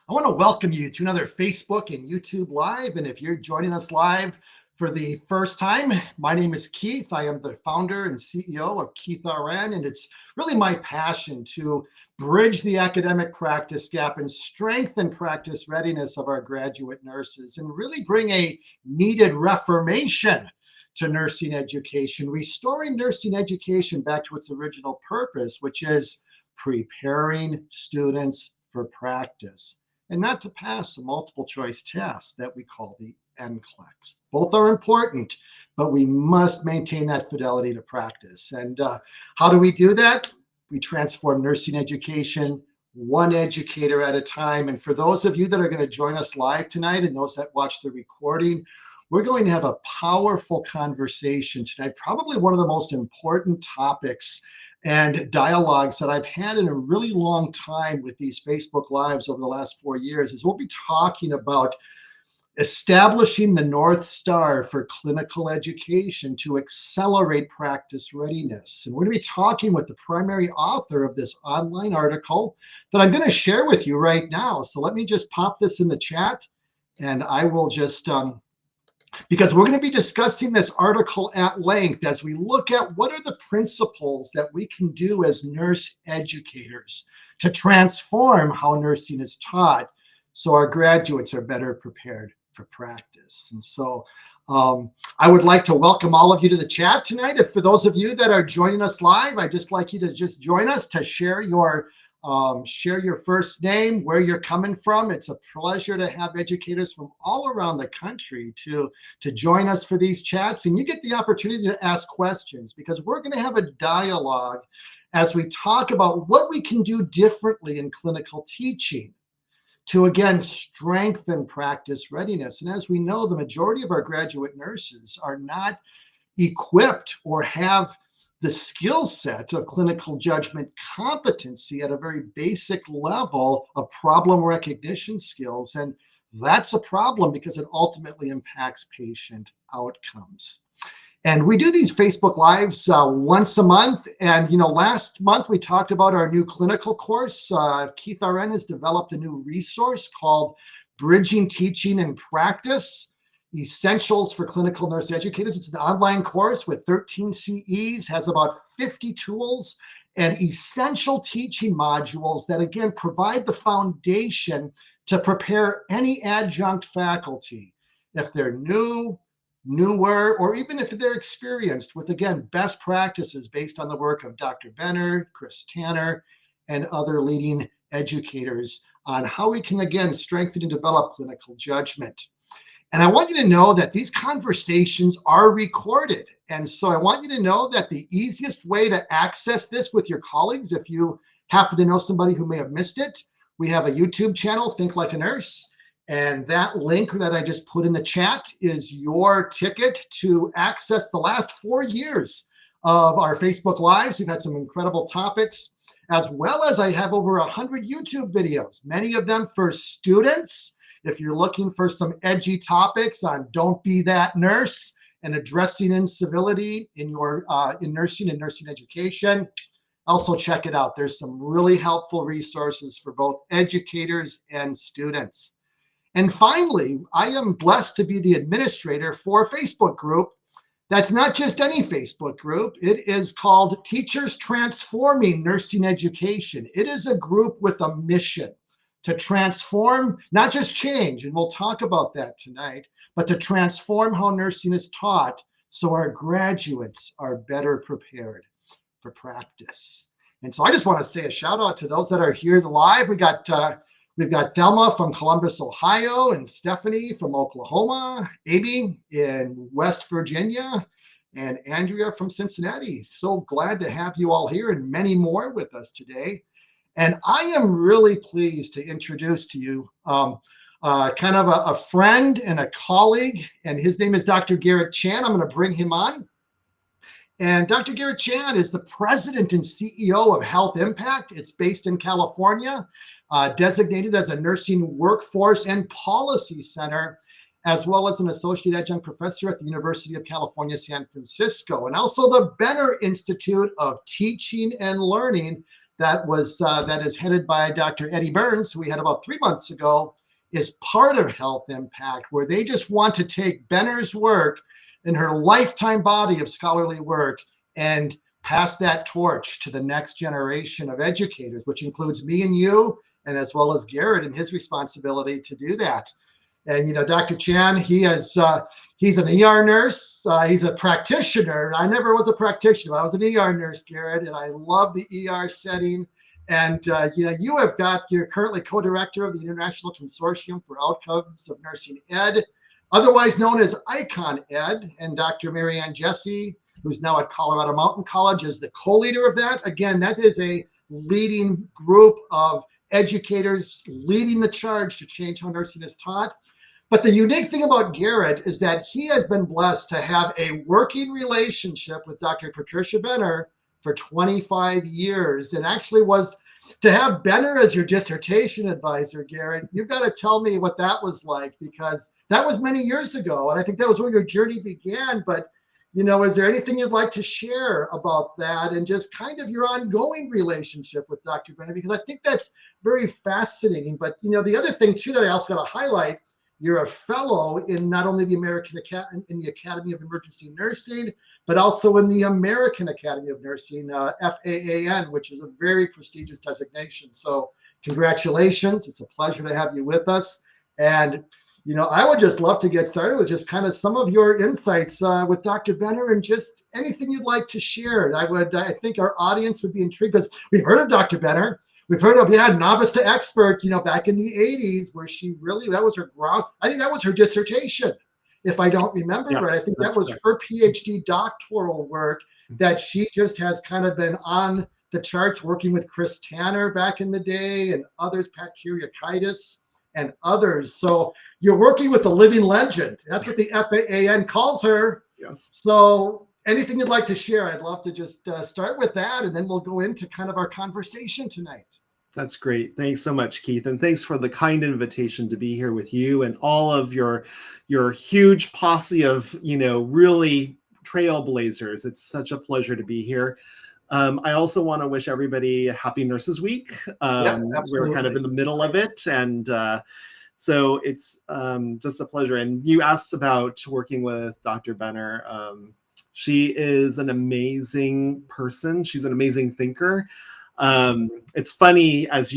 I want to welcome you to another Facebook and YouTube Live. And if you're joining us live for the first time, my name is Keith. I am the founder and CEO of Keith RN, and it's really my passion to bridge the academic practice gap and strengthen practice readiness of our graduate nurses and really bring a needed reformation to nursing education, restoring nursing education back to its original purpose, which is preparing students for practice and not to pass the multiple choice test that we call the NCLEX. Both are important, but we must maintain that fidelity to practice. And how do we do that? We transform nursing education one educator at a time. And for those of you that are going to join us live tonight and those that watch the recording, we're going to have a powerful conversation tonight, probably one of the most important topics and dialogues that I've had in a really long time with these Facebook Lives over the last 4 years is we'll be talking about establishing the North Star for clinical education to accelerate practice readiness. And we're going to be talking with the primary author of this online article that I'm going to share with you right now. So let me just pop this in the chat and I will just because we're going to be discussing this article at length as we look at what are the principles that we can do as nurse educators to transform how nursing is taught so our graduates are better prepared for practice. And so I would like to welcome all of you to the chat tonight. If for those of you that are joining us live, I'd just like you to just join us to share your first name, where you're coming from. It's a pleasure to have educators from all around the country to join us for these chats. And you get the opportunity to ask questions because we're going to have a dialogue as we talk about what we can do differently in clinical teaching to, again, strengthen practice readiness. And as we know, the majority of our graduate nurses are not equipped or have the skill set of clinical judgment competency at a very basic level of problem recognition skills. And that's a problem because it ultimately impacts patient outcomes. And we do these Facebook Lives once a month. And, last month we talked about our new clinical course. Keith RN has developed a new resource called Bridging Teaching and Practice, Essentials for Clinical Nurse Educators. It's an online course with 13 CEs, has about 50 tools and essential teaching modules that, again, provide the foundation to prepare any adjunct faculty, if they're newer, or even if they're experienced, with, again, best practices based on the work of Dr. Benner, Chris Tanner, and other leading educators on how we can, again, strengthen and develop clinical judgment. And I want you to know that these conversations are recorded. And so I want you to know that the easiest way to access this with your colleagues, if you happen to know somebody who may have missed it, we have a YouTube channel, Think Like a Nurse. And that link that I just put in the chat is your ticket to access the last 4 years of our Facebook Lives. We've had some incredible topics, as well as I have over 100 YouTube videos, many of them for students. If you're looking for some edgy topics on don't be that nurse and addressing incivility in your in nursing and nursing education, also check it out. There's some really helpful resources for both educators and students. And finally, I am blessed to be the administrator for a Facebook group that's not just any Facebook group. It is called Teachers Transforming Nursing Education. It is a group with a mission to transform, not just change, and we'll talk about that tonight, but to transform how nursing is taught so our graduates are better prepared for practice. And so I just want to say a shout out to those that are here live. We've got Thelma from Columbus, Ohio, and Stephanie from Oklahoma, Amy in West Virginia, and Andrea from Cincinnati. So glad to have you all here and many more with us today. And I am really pleased to introduce to you kind of a friend and a colleague, and his name is Dr. Garrett Chan. I'm going to bring him on. And Dr. Garrett Chan is the president and CEO of Health Impact. It's based in California, designated as a nursing workforce and policy center, as well as an associate adjunct professor at the University of California, San Francisco, and also the Benner Institute of Teaching and Learning that is headed by Dr. Eddie Burns, who we had about 3 months ago, is part of Health Impact, where they just want to take Benner's work and her lifetime body of scholarly work and pass that torch to the next generation of educators, which includes me and you, and as well as Garrett and his responsibility to do that. And, Dr. Chan, he's an ER nurse. He's a practitioner. I never was a practitioner. I was an ER nurse, Garrett, and I love the ER setting. And, you're currently co-director of the International Consortium for Outcomes of Nursing Ed, otherwise known as ICON Ed. And Dr. Marianne Jesse, who's now at Colorado Mountain College, is the co-leader of that. Again, that is a leading group of educators leading the charge to change how nursing is taught. But the unique thing about Garrett is that he has been blessed to have a working relationship with Dr. Patricia Benner for 25 years, and actually was to have Benner as your dissertation advisor, Garrett. You've got to tell me what that was like, because that was many years ago, and I think that was where your journey began. But is there anything you'd like to share about that and just kind of your ongoing relationship with Dr. Benner? Because I think that's very fascinating. But, the other thing, too, that I also got to highlight, you're a fellow in not only the Academy of Emergency Nursing, but also in the American Academy of Nursing, FAAN, which is a very prestigious designation. So congratulations. It's a pleasure to have you with us. And I would just love to get started with just kind of some of your insights with Dr. Benner, and just anything you'd like to share. I think our audience would be intrigued, because we've heard of Dr. Benner. We've heard of, novice to expert, back in the 80s, where that was her ground. I think that was her dissertation, if I don't remember right. I think that was her PhD doctoral work that she just has kind of been on the charts, working with Chris Tanner back in the day and others, Pat Kyriakides and others. So you're working with a living legend. That's what the FAAN calls her. Yes. So anything you'd like to share? I'd love to just start with that, and then we'll go into kind of our conversation tonight. That's great. Thanks so much, Keith. And thanks for the kind invitation to be here with you and all of your huge posse of, really trailblazers. It's such a pleasure to be here. I also want to wish everybody a happy Nurses Week. We're kind of in the middle of it. And so it's just a pleasure. And you asked about working with Dr. Benner. She is an amazing person. She's an amazing thinker. It's funny, as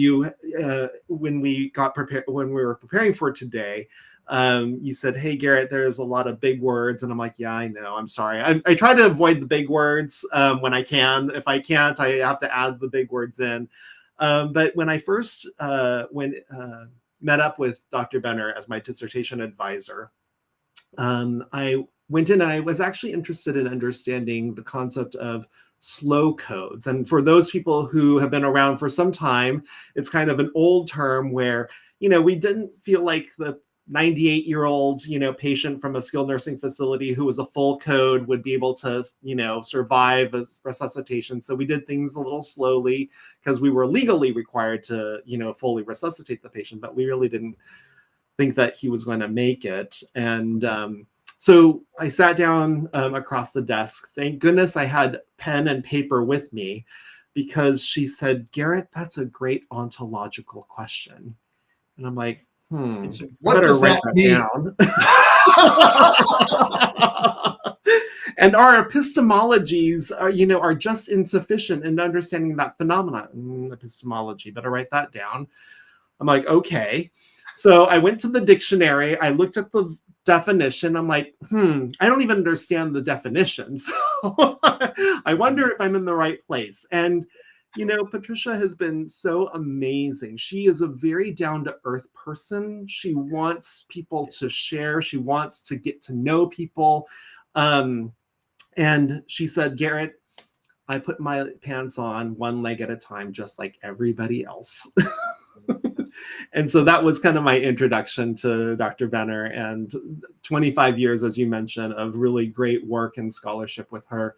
when we were preparing for today, you said, "Hey, Garrett, there's a lot of big words," and I'm like, "Yeah, I know. I'm sorry. I try to avoid the big words when I can. If I can't, I have to add the big words in." But when I first met up with Dr. Benner as my dissertation advisor, I went in and I was actually interested in understanding the concept of slow codes. And for those people who have been around for some time, it's kind of an old term where, we didn't feel like the 98-year-old, patient from a skilled nursing facility who was a full code would be able to, survive a resuscitation. So we did things a little slowly because we were legally required to, fully resuscitate the patient, but we really didn't think that he was going to make it. And so I sat down across the desk. Thank goodness I had pen and paper with me, because she said, "Garrett, that's a great ontological question." And I'm like, what does that mean? And our epistemologies are just insufficient in understanding that phenomenon. Epistemology, better write that down. I'm like, okay. So I went to the dictionary. I looked at the definition. I'm like, I don't even understand the definition. So I wonder if I'm in the right place. And, Patricia has been so amazing. She is a very down-to-earth person. She wants people to share. She wants to get to know people. And she said, "Garrett, I put my pants on one leg at a time, just like everybody else." And so that was kind of my introduction to Dr. Benner, and 25 years, as you mentioned, of really great work and scholarship with her,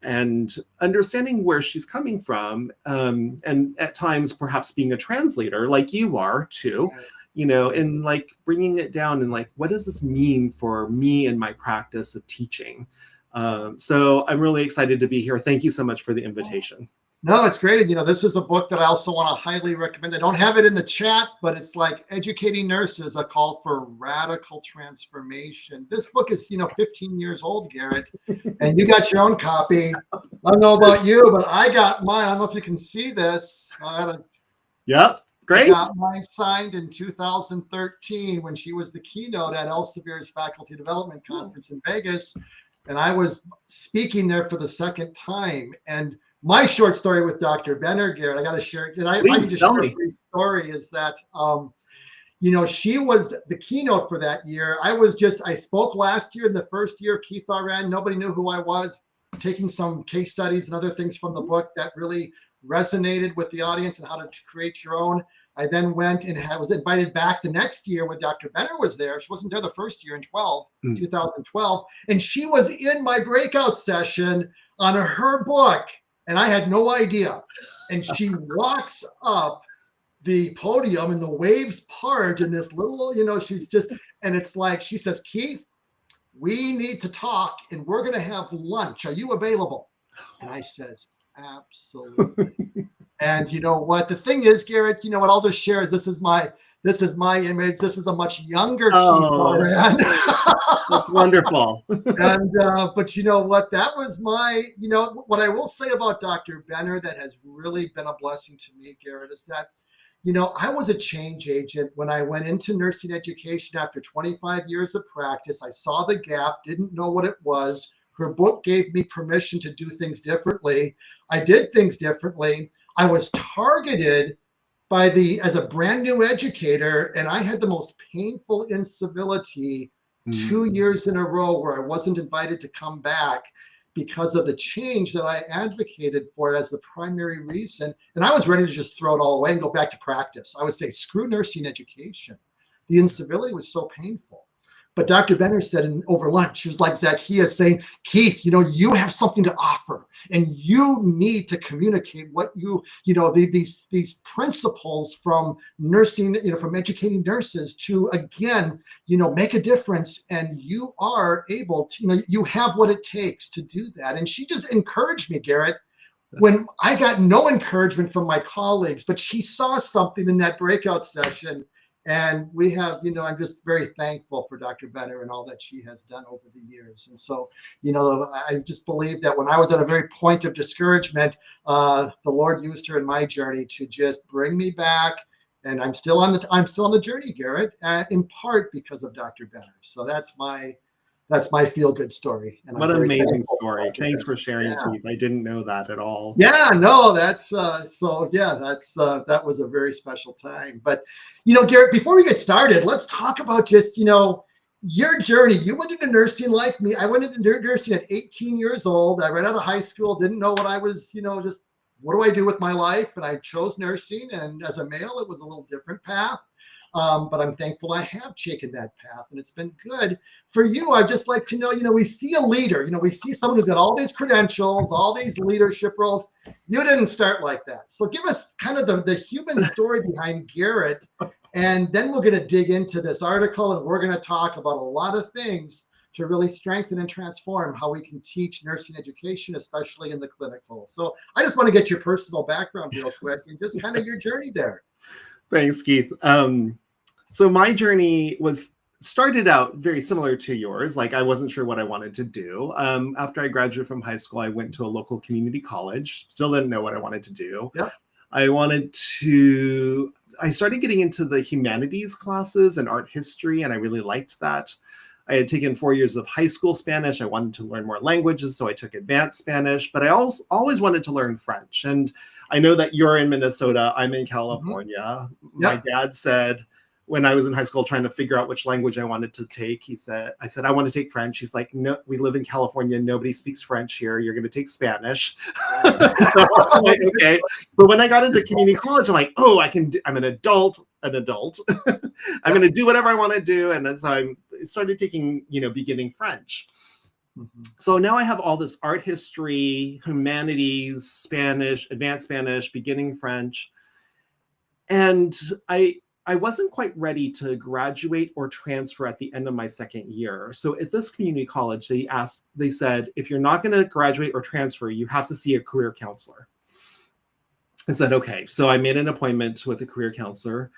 and understanding where she's coming from, and at times perhaps being a translator like you are too, and like bringing it down and like, what does this mean for me and my practice of teaching? So I'm really excited to be here. Thank you so much for the invitation. No, it's great. And, this is a book that I also want to highly recommend. I don't have it in the chat, but it's like Educating Nurses, a call for radical transformation. This book is, 15 years old, Garrett, and you got your own copy. I don't know about you, but I got mine. I don't know if you can see this. Yep. I Great. got mine signed in 2013 when she was the keynote at Elsevier's Faculty Development Conference in Vegas. And I was speaking there for the second time. And my short story with Dr. Benner, Garrett, I got to share it. And I can just share a brief story is that, she was the keynote for that year. I spoke last year in the first year of Keith RN. Nobody knew who I was, taking some case studies and other things from the book that really resonated with the audience and how to create your own. I then went and was invited back the next year when Dr. Benner was there. She wasn't there the first year in 2012. And she was in my breakout session on her book. And I had no idea. And she walks up the podium and the waves part in this little, she's just, and it's like, she says, Keith, we need to talk and we're going to have lunch. Are you available? And I says, absolutely. And you know what? The thing is, Garrett, what I'll just share is this is my image. This is a much younger Keith RN. That's wonderful. And but you know what? That was what I will say about Dr. Benner that has really been a blessing to me, Garrett, is that I was a change agent when I went into nursing education after 25 years of practice. I saw the gap, didn't know what it was. Her book gave me permission to do things differently. I did things differently. I was targeted as a brand new educator, and I had the most painful incivility 2 years in a row where I wasn't invited to come back because of the change that I advocated for as the primary reason. And I was ready to just throw it all away and go back to practice. I would say, screw nursing education. The incivility was so painful. But Dr. Benner said over lunch, she was like Zacchaeus saying, Keith, you have something to offer and you need to communicate what these principles from nursing, from educating nurses to, again, make a difference. And you are able to, you have what it takes to do that. And she just encouraged me, Garrett, when I got no encouragement from my colleagues, but she saw something in that breakout session. And we have, I'm just very thankful for Dr. Benner and all that she has done over the years. And so, I just believe that when I was at a very point of discouragement, the Lord used her in my journey to just bring me back. And I'm still on the journey, Garrett, in part because of Dr. Benner. So that's my feel-good story. And what an amazing story. Thanks for sharing, Keith. I didn't know that at all. Yeah, no, that was a very special time. But, Garrett, before we get started, let's talk about just, your journey. You went into nursing like me. I went into nursing at 18 years old. I right out of high school, didn't know what I was, just what do I do with my life? And I chose nursing. And as a male, it was a little different path. But I'm thankful I have taken that path, and it's been good. For you, I'd just like to know, we see a leader, we see someone who's got all these credentials, all these leadership roles. You didn't start like that. So give us kind of the human story behind Garrett, and then we're going to dig into this article, and we're going to talk about a lot of things to really strengthen and transform how we can teach nursing education, especially in the clinical. So I just want to get your personal background real quick and just kind of your journey there. Thanks, Keith. So my journey started out very similar to yours. Like, I wasn't sure what I wanted to do. After I graduated from high school, I went to a local community college. Still didn't know what I wanted to do. Yeah. I started getting into the humanities classes and art history, and I really liked that. I had taken 4 years of high school Spanish. I wanted to learn more languages, so I took advanced Spanish, but I always wanted to learn French. And I know that you're in Minnesota, I'm in California. Mm-hmm. Yep. My dad said, when I was in high school trying to figure out which language I wanted to take, I said, I want to take French. He's like, no, we live in California. Nobody speaks French here. You're going to take Spanish. So I'm like, okay. But when I got into community college, I'm like, oh, I'm an adult. I'm going to do whatever I want to do. And so I started taking, beginning French. Mm-hmm. So now I have all this art history, humanities, Spanish, advanced Spanish, beginning French. And I wasn't quite ready to graduate or transfer at the end of my second year. So at this community college, they said, if you're not going to graduate or transfer, you have to see a career counselor. I said, okay. So I made an appointment with a career counselor.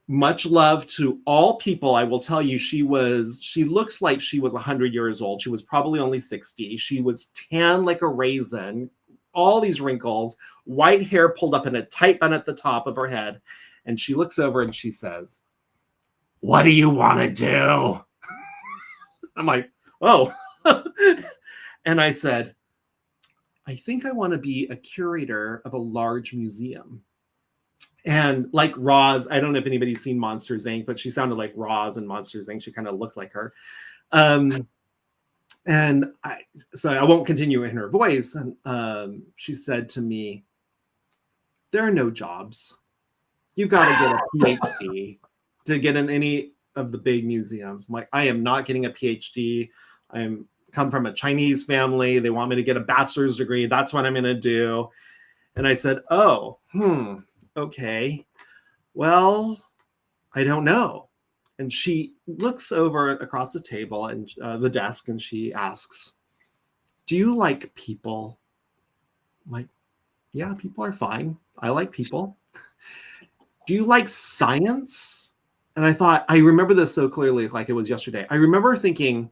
Much love to all people. I will tell you, she looked like she was 100 years old. She was probably only 60. She was tan like a raisin, all these wrinkles, white hair pulled up in a tight bun at the top of her head. And she looks over and she says, "What do you want to do?" I'm like, oh. And I said, "I think I want to be a curator of a large museum." And like Roz, I don't know if anybody's seen Monsters, Inc., but she sounded like Roz in Monsters, Inc. She kind of looked like her. So I won't continue in her voice. And she said to me, "There are no jobs. You've got to get a PhD to get in any of the big museums." I'm like, I am not getting a PhD. I'm come from a Chinese family. They want me to get a bachelor's degree. That's what I'm going to do. And I said, oh, okay. Well, I don't know. And she looks over across the table and the desk, and she asks, "Do you like people?" I'm like, yeah, people are fine. I like people. "Do you like science?" And I remember this so clearly, like it was yesterday. I remember thinking,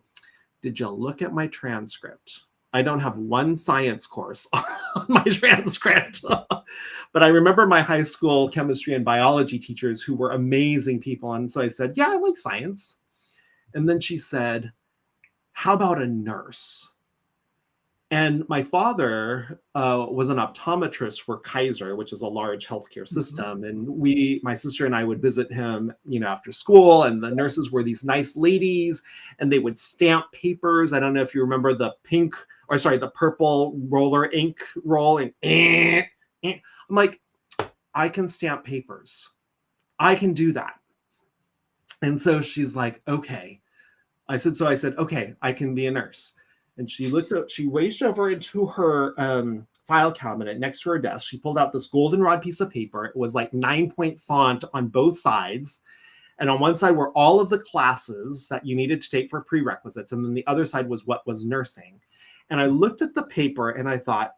did you look at my transcript? I don't have one science course on my transcript. But I remember my high school chemistry and biology teachers who were amazing people. And so I said, yeah, I like science. And then she said, "How about a nurse?" And my father was an optometrist for Kaiser, which is a large healthcare system. Mm-hmm. And my sister and I would visit him, after school. And the nurses were these nice ladies, and they would stamp papers. I don't know if you remember the purple roller ink roll. And I'm like, I can stamp papers. I can do that. And so she's like, okay. I said, okay, I can be a nurse. And she reached over into her file cabinet next to her desk. She pulled out this goldenrod piece of paper. It was like 9-point font on both sides. And on one side were all of the classes that you needed to take for prerequisites. And then the other side was what was nursing. And I looked at the paper and I thought,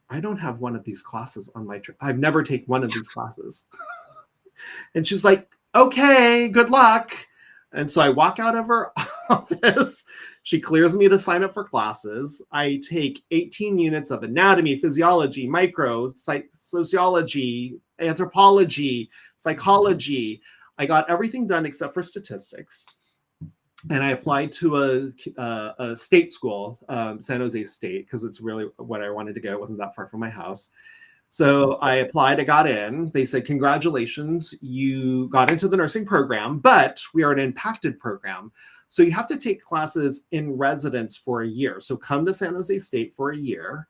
I don't have one of these classes on my I've never taken one of these classes. And she's like, okay, good luck. And so I walk out of her office. She clears me to sign up for classes. I take 18 units of anatomy, physiology, micro, sociology, anthropology, psychology. I got everything done except for statistics. And I applied to a state school, San Jose State, because it's really what I wanted to go. It wasn't that far from my house. So I applied, I got in. They said, congratulations, you got into the nursing program, but we are an impacted program. So you have to take classes in residence for a year. So come to San Jose State for a year,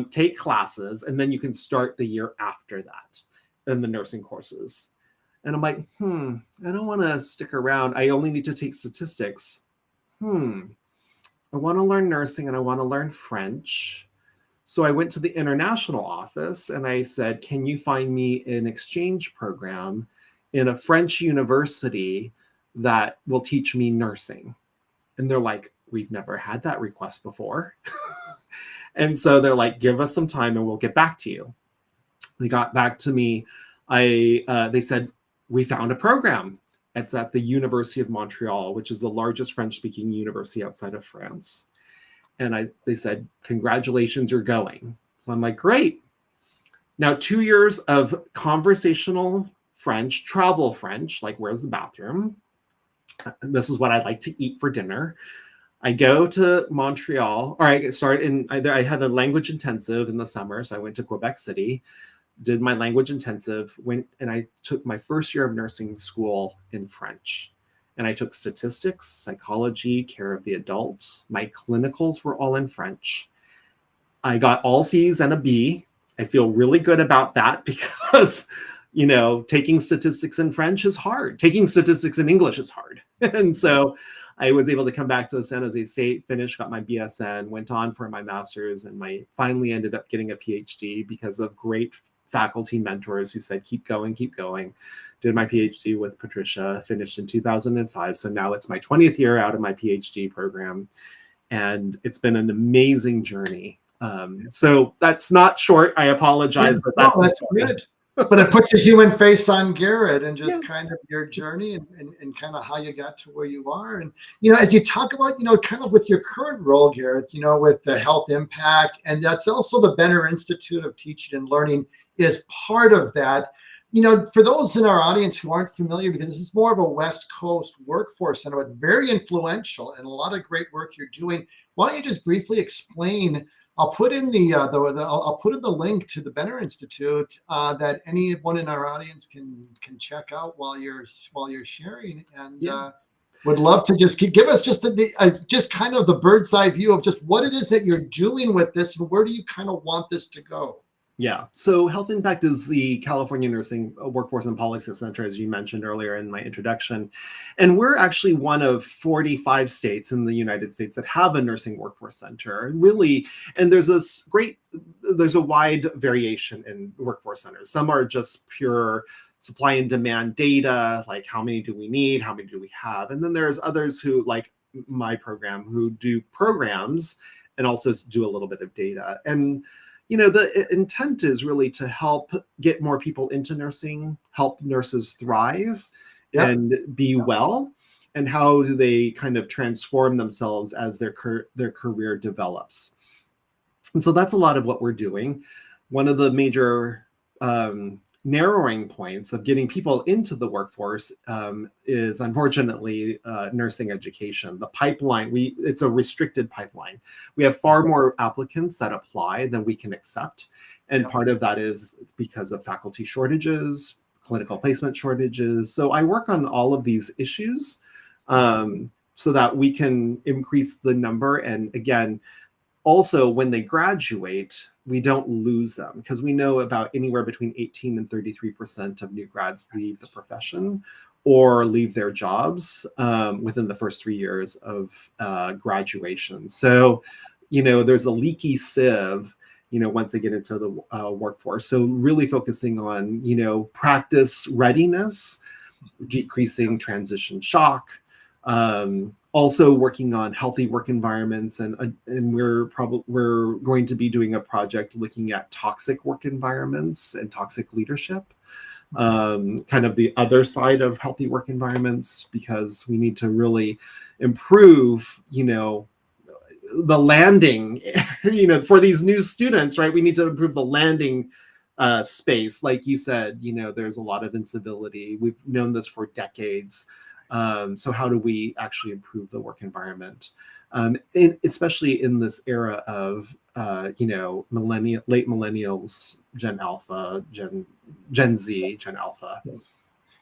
take classes, and then you can start the year after that in the nursing courses. And I'm like, I don't want to stick around. I only need to take statistics. I want to learn nursing and I want to learn French. So I went to the international office and I said, can you find me an exchange program in a French university that will teach me nursing? And they're like, we've never had that request before. And so they're like, give us some time and we'll get back to you. They got back to me. They said, we found a program. It's at the University of Montreal, which is the largest French-speaking university outside of France. And they said, congratulations, you're going. So I'm like, great. Now, 2 years of conversational French, travel French, like where's the bathroom? This is what I'd like to eat for dinner. I go to Montreal, or I had a language intensive in the summer. So I went to Quebec City, did my language intensive, and I took my first year of nursing school in French. And I took statistics, psychology, care of the adult. My clinicals were all in French. I got all C's and a B. I feel really good about that because, taking statistics in French is hard. Taking statistics in English is hard. And so I was able to come back to the San Jose State, finish, got my BSN, went on for my master's, and finally ended up getting a PhD because of great faculty mentors who said, keep going, keep going. Did my PhD with Patricia, finished in 2005. So now it's my 20th year out of my PhD program. And it's been an amazing journey. So that's not short. I apologize, but No, that's that's good. But it puts a human face on Garrett and just kind of your journey and kind of how you got to where you are. And, as you talk about, kind of with your current role, Garrett, with the health impact, and that's also the Benner Institute of Teaching and Learning is part of that. For those in our audience who aren't familiar, because this is more of a West Coast workforce center, but very influential and a lot of great work you're doing. Why don't you just briefly explain? I'll put in I'll put in the link to the Benner Institute that anyone in our audience can check out while you're sharing, and would love to just give us just just kind of the bird's eye view of just what it is that you're doing with this and where do you kind of want this to go. Yeah. So Health Impact is the California Nursing Workforce and Policy Center, as you mentioned earlier in my introduction. And we're actually one of 45 states in the United States that have a nursing workforce center. Really, and there's a wide variation in workforce centers. Some are just pure supply and demand data, like how many do we need, how many do we have? And then there's others who, like my program, who do programs and also do a little bit of data. And the intent is really to help get more people into nursing, help nurses thrive and be well, and how do they kind of transform themselves as their career develops. And so that's a lot of what we're doing. One of the major narrowing points of getting people into the workforce is unfortunately nursing education. The pipeline, it's a restricted pipeline. We have far more applicants that apply than we can accept. And part of that is because of faculty shortages, clinical placement shortages. So I work on all of these issues so that we can increase the number. And again, also, when they graduate, we don't lose them because we know about anywhere between 18 and 33% of new grads leave the profession or leave their jobs within the first 3 years of graduation. So, there's a leaky sieve, once they get into the workforce. So really focusing on, practice readiness, decreasing transition shock, also working on healthy work environments, and we're going to be doing a project looking at toxic work environments and toxic leadership, kind of the other side of healthy work environments, because we need to really improve, the landing, for these new students, right? We need to improve the landing space. Like you said, there's a lot of incivility. We've known this for decades. So how do we actually improve the work environment, especially in this era of, late millennials, Gen Alpha, Gen Z, Gen Alpha.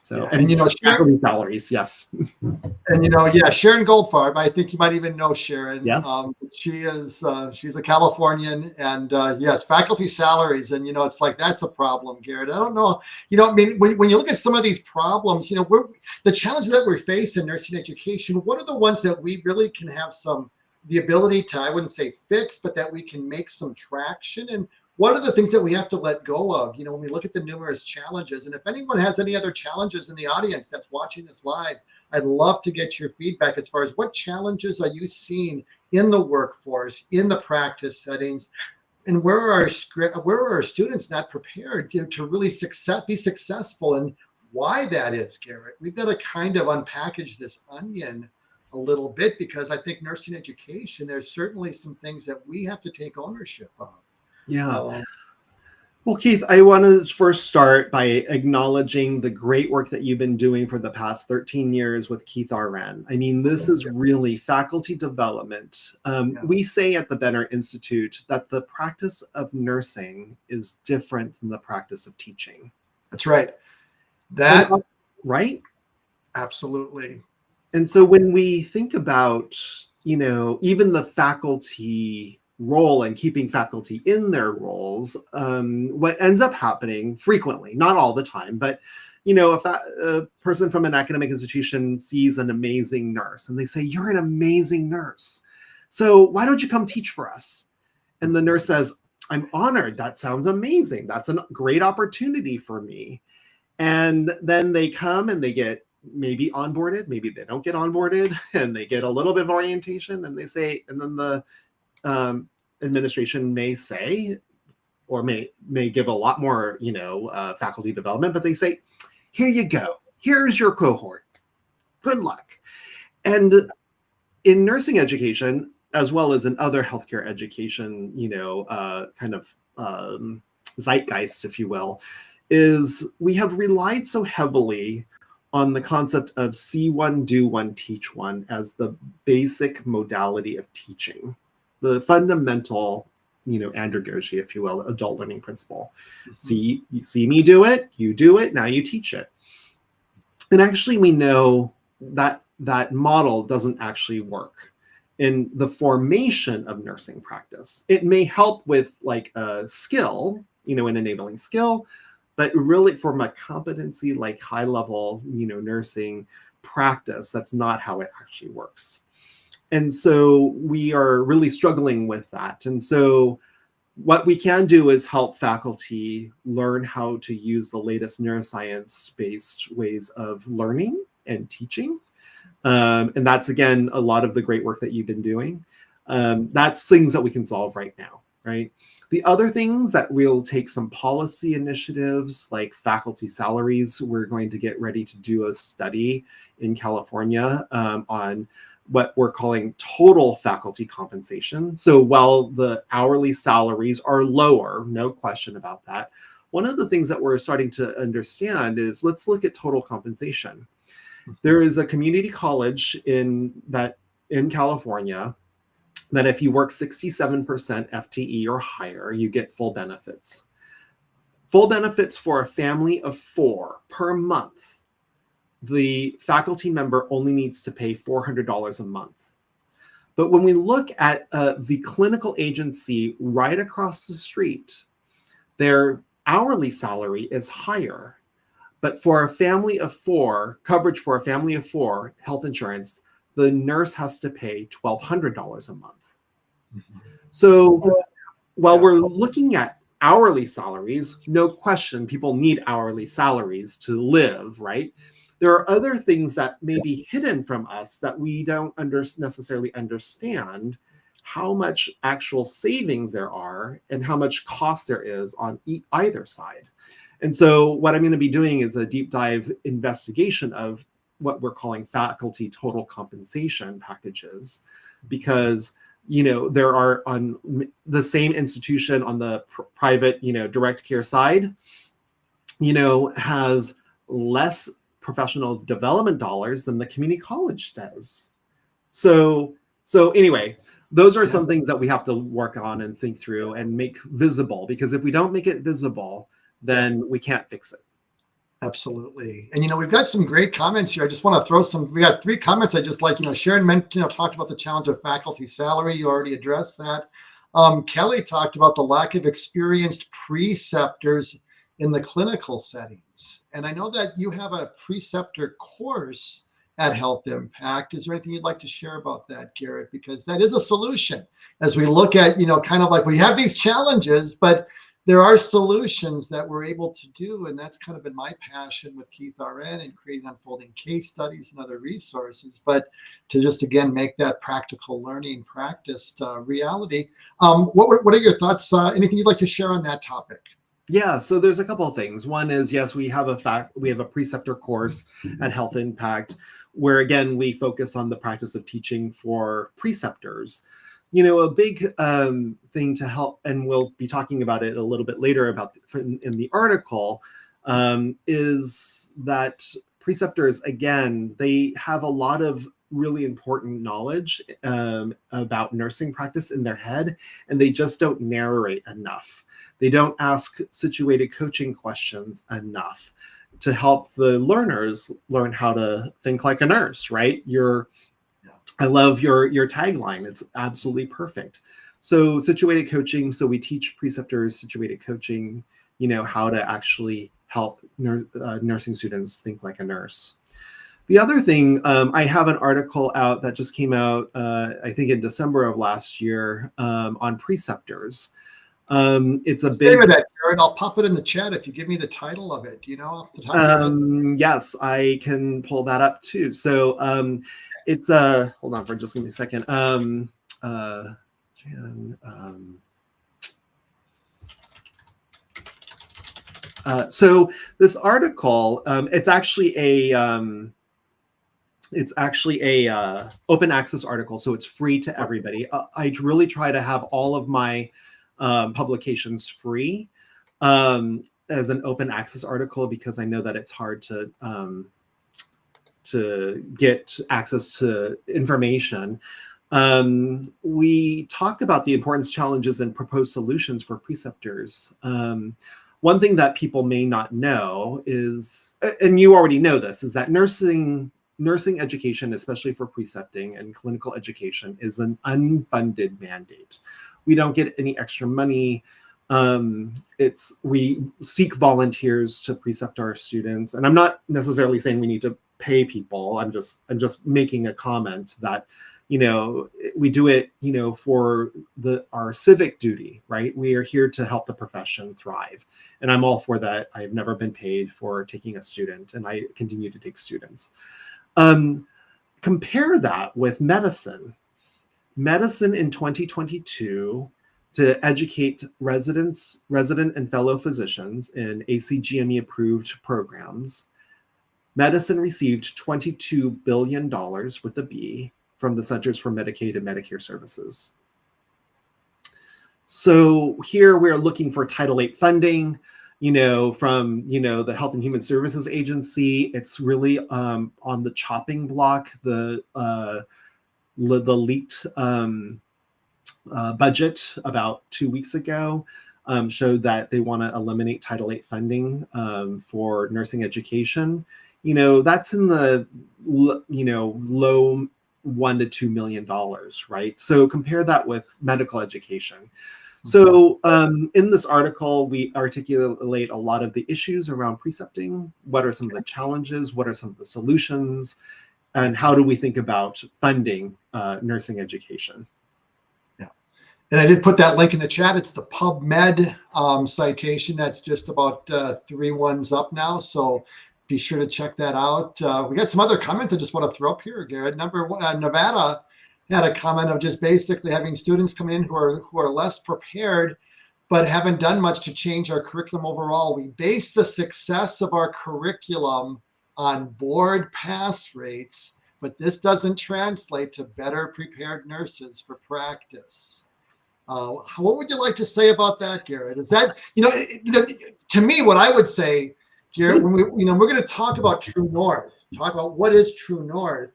So, and faculty salaries, yes. And Sharon Goldfarb, I think you might even know Sharon. Yes. She's a Californian, and yes, faculty salaries, and it's like that's a problem, Garrett. I don't know. I mean, when you look at some of these problems, the challenges that we face in nursing education. What are the ones that we really can have the ability to, I wouldn't say fix, but that we can make some traction? And what are the things that we have to let go of, when we look at the numerous challenges? And if anyone has any other challenges in the audience that's watching this live, I'd love to get your feedback as far as what challenges are you seeing in the workforce, in the practice settings, and where are our students not prepared to really be successful, and why that is, Garrett. We've got to kind of unpackage this onion a little bit, because I think nursing education, there's certainly some things that we have to take ownership of. Yeah. Well, Keith, I want to first start by acknowledging the great work that you've been doing for the past 13 years with Keith RN. I mean, this is really faculty development. We say at the Benner Institute that the practice of nursing is different than the practice of teaching. That's right. Right? Absolutely. And so when we think about, even the faculty role and keeping faculty in their roles, what ends up happening frequently, not all the time, but if a person from an academic institution sees an amazing nurse and they say, "You're an amazing nurse, so why don't you come teach for us?" And the nurse says, "I'm honored. That sounds amazing. That's a great opportunity for me." And then they come and they get maybe onboarded, maybe they don't get onboarded, and they get a little bit of orientation, and they say, and then the administration may say, or may give a lot more, faculty development, but they say, here you go. Here's your cohort. Good luck. And in nursing education, as well as in other healthcare education, zeitgeist, if you will, is we have relied so heavily on the concept of see one, do one, teach one as the basic modality of teaching, the fundamental, andragogy, if you will, adult learning principle. Mm-hmm. You see me do it, you do it, now you teach it. And actually, we know that that model doesn't actually work in the formation of nursing practice. It may help with like a skill, an enabling skill, but really from a competency, like high level, nursing practice, that's not how it actually works. And so we are really struggling with that. And so what we can do is help faculty learn how to use the latest neuroscience-based ways of learning and teaching. And that's, again, a lot of the great work that you've been doing. That's things that we can solve right now, right? The other things that we'll take some policy initiatives like faculty salaries. We're going to get ready to do a study in California on what we're calling total faculty compensation. So while the hourly salaries are lower, no question about that, one of the things that we're starting to understand is let's look at total compensation. There is a community college in California that if you work 67% FTE or higher, you get full benefits. Full benefits for a family of 4 per month. The faculty member only needs to pay $400 a month. But when we look at the clinical agency right across the street, their hourly salary is higher. But for a family of 4, coverage for a family of 4, health insurance, the nurse has to pay $1,200 a month. Mm-hmm. So while we're looking at hourly salaries, no question, people need hourly salaries to live, right? There are other things that may be hidden from us that we don't necessarily understand how much actual savings there are and how much cost there is on either side. And so what I'm going to be doing is a deep dive investigation of what we're calling faculty total compensation packages, because, there are on the same institution on the private, direct care side, has less professional development dollars than the community college does. So anyway, those are some things that we have to work on and think through and make visible, because if we don't make it visible, then we can't fix it. Absolutely. And, we've got some great comments here. I just want to throw we got 3 comments I just like. Sharon mentioned, talked about the challenge of faculty salary. You already addressed that. Kelly talked about the lack of experienced preceptors in the clinical settings. And I know that you have a preceptor course at Health Impact. Is there anything you'd like to share about that, Garrett? Because that is a solution as we look at, kind of like we have these challenges, but there are solutions that we're able to do. And that's kind of been my passion with Keith RN and creating unfolding case studies and other resources, but to just, again, make that practical learning practiced reality. What are your thoughts? Anything you'd like to share on that topic? Yeah, so there's a couple of things. One is, yes, we have a preceptor course at Health Impact where, again, we focus on the practice of teaching for preceptors. A big thing to help, and we'll be talking about it a little bit later in the article, is that preceptors, again, they have a lot of really important knowledge about nursing practice in their head, and they just don't narrate enough. They don't ask situated coaching questions enough to help the learners learn how to think like a nurse, right? I love your tagline. It's absolutely perfect. So situated coaching. So we teach preceptors situated coaching, how to actually help nursing students think like a nurse. The other thing, I have an article out that just came out, I think in December of last year, on preceptors. It's a big. Stay with that, Garrett. I'll pop it in the chat if you give me the title of it. Do you know off the top of your head? Yes, I can pull that up too. So it's hold on for just give me a second. Chan. So this article, it's actually a open access article, so it's free to everybody. I really try to have all of my publications free as an open access article, because I know that it's hard to get access to information. We talk about the importance, challenges, and proposed solutions for preceptors. One thing that people may not know is, and you already know this, is that nursing education, especially for precepting and clinical education, is an unfunded mandate. We don't get any extra money. We seek volunteers to precept our students, and I'm not necessarily saying we need to pay people. I'm just making a comment that, you know, we do it, you know, for our civic duty, right? We are here to help the profession thrive, and I'm all for that. I've never been paid for taking a student, and I continue to take students. Compare that with medicine. Medicine in 2022, to educate resident and fellow physicians in ACGME approved programs, medicine received $22 billion with a B from the Centers for Medicaid and Medicare Services. So here we're looking for Title VIII funding, you know, from, you know, the Health and Human Services Agency. It's really on the chopping block. The leaked budget about 2 weeks ago showed that they want to eliminate Title VIII funding for nursing education. You know, that's in the, you know, low $1 to $2 million, right? So compare that with medical education. So in this article, we articulate a lot of the issues around precepting. What are some of the challenges? What are some of the solutions? And how do we think about funding nursing education? Yeah, and I did put that link in the chat. It's the PubMed citation. That's just about 3 ones up now. So be sure to check that out. We got some other comments I just want to throw up here, Garrett. Number one, Nevada had a comment of just basically having students coming in who are less prepared, but haven't done much to change our curriculum overall. We base the success of our curriculum on board pass rates, but this doesn't translate to better prepared nurses for practice. What would you like to say about that, Garrett? Is that, to me, what I would say, Garrett, when we're going to talk about True North, talk about what is True North.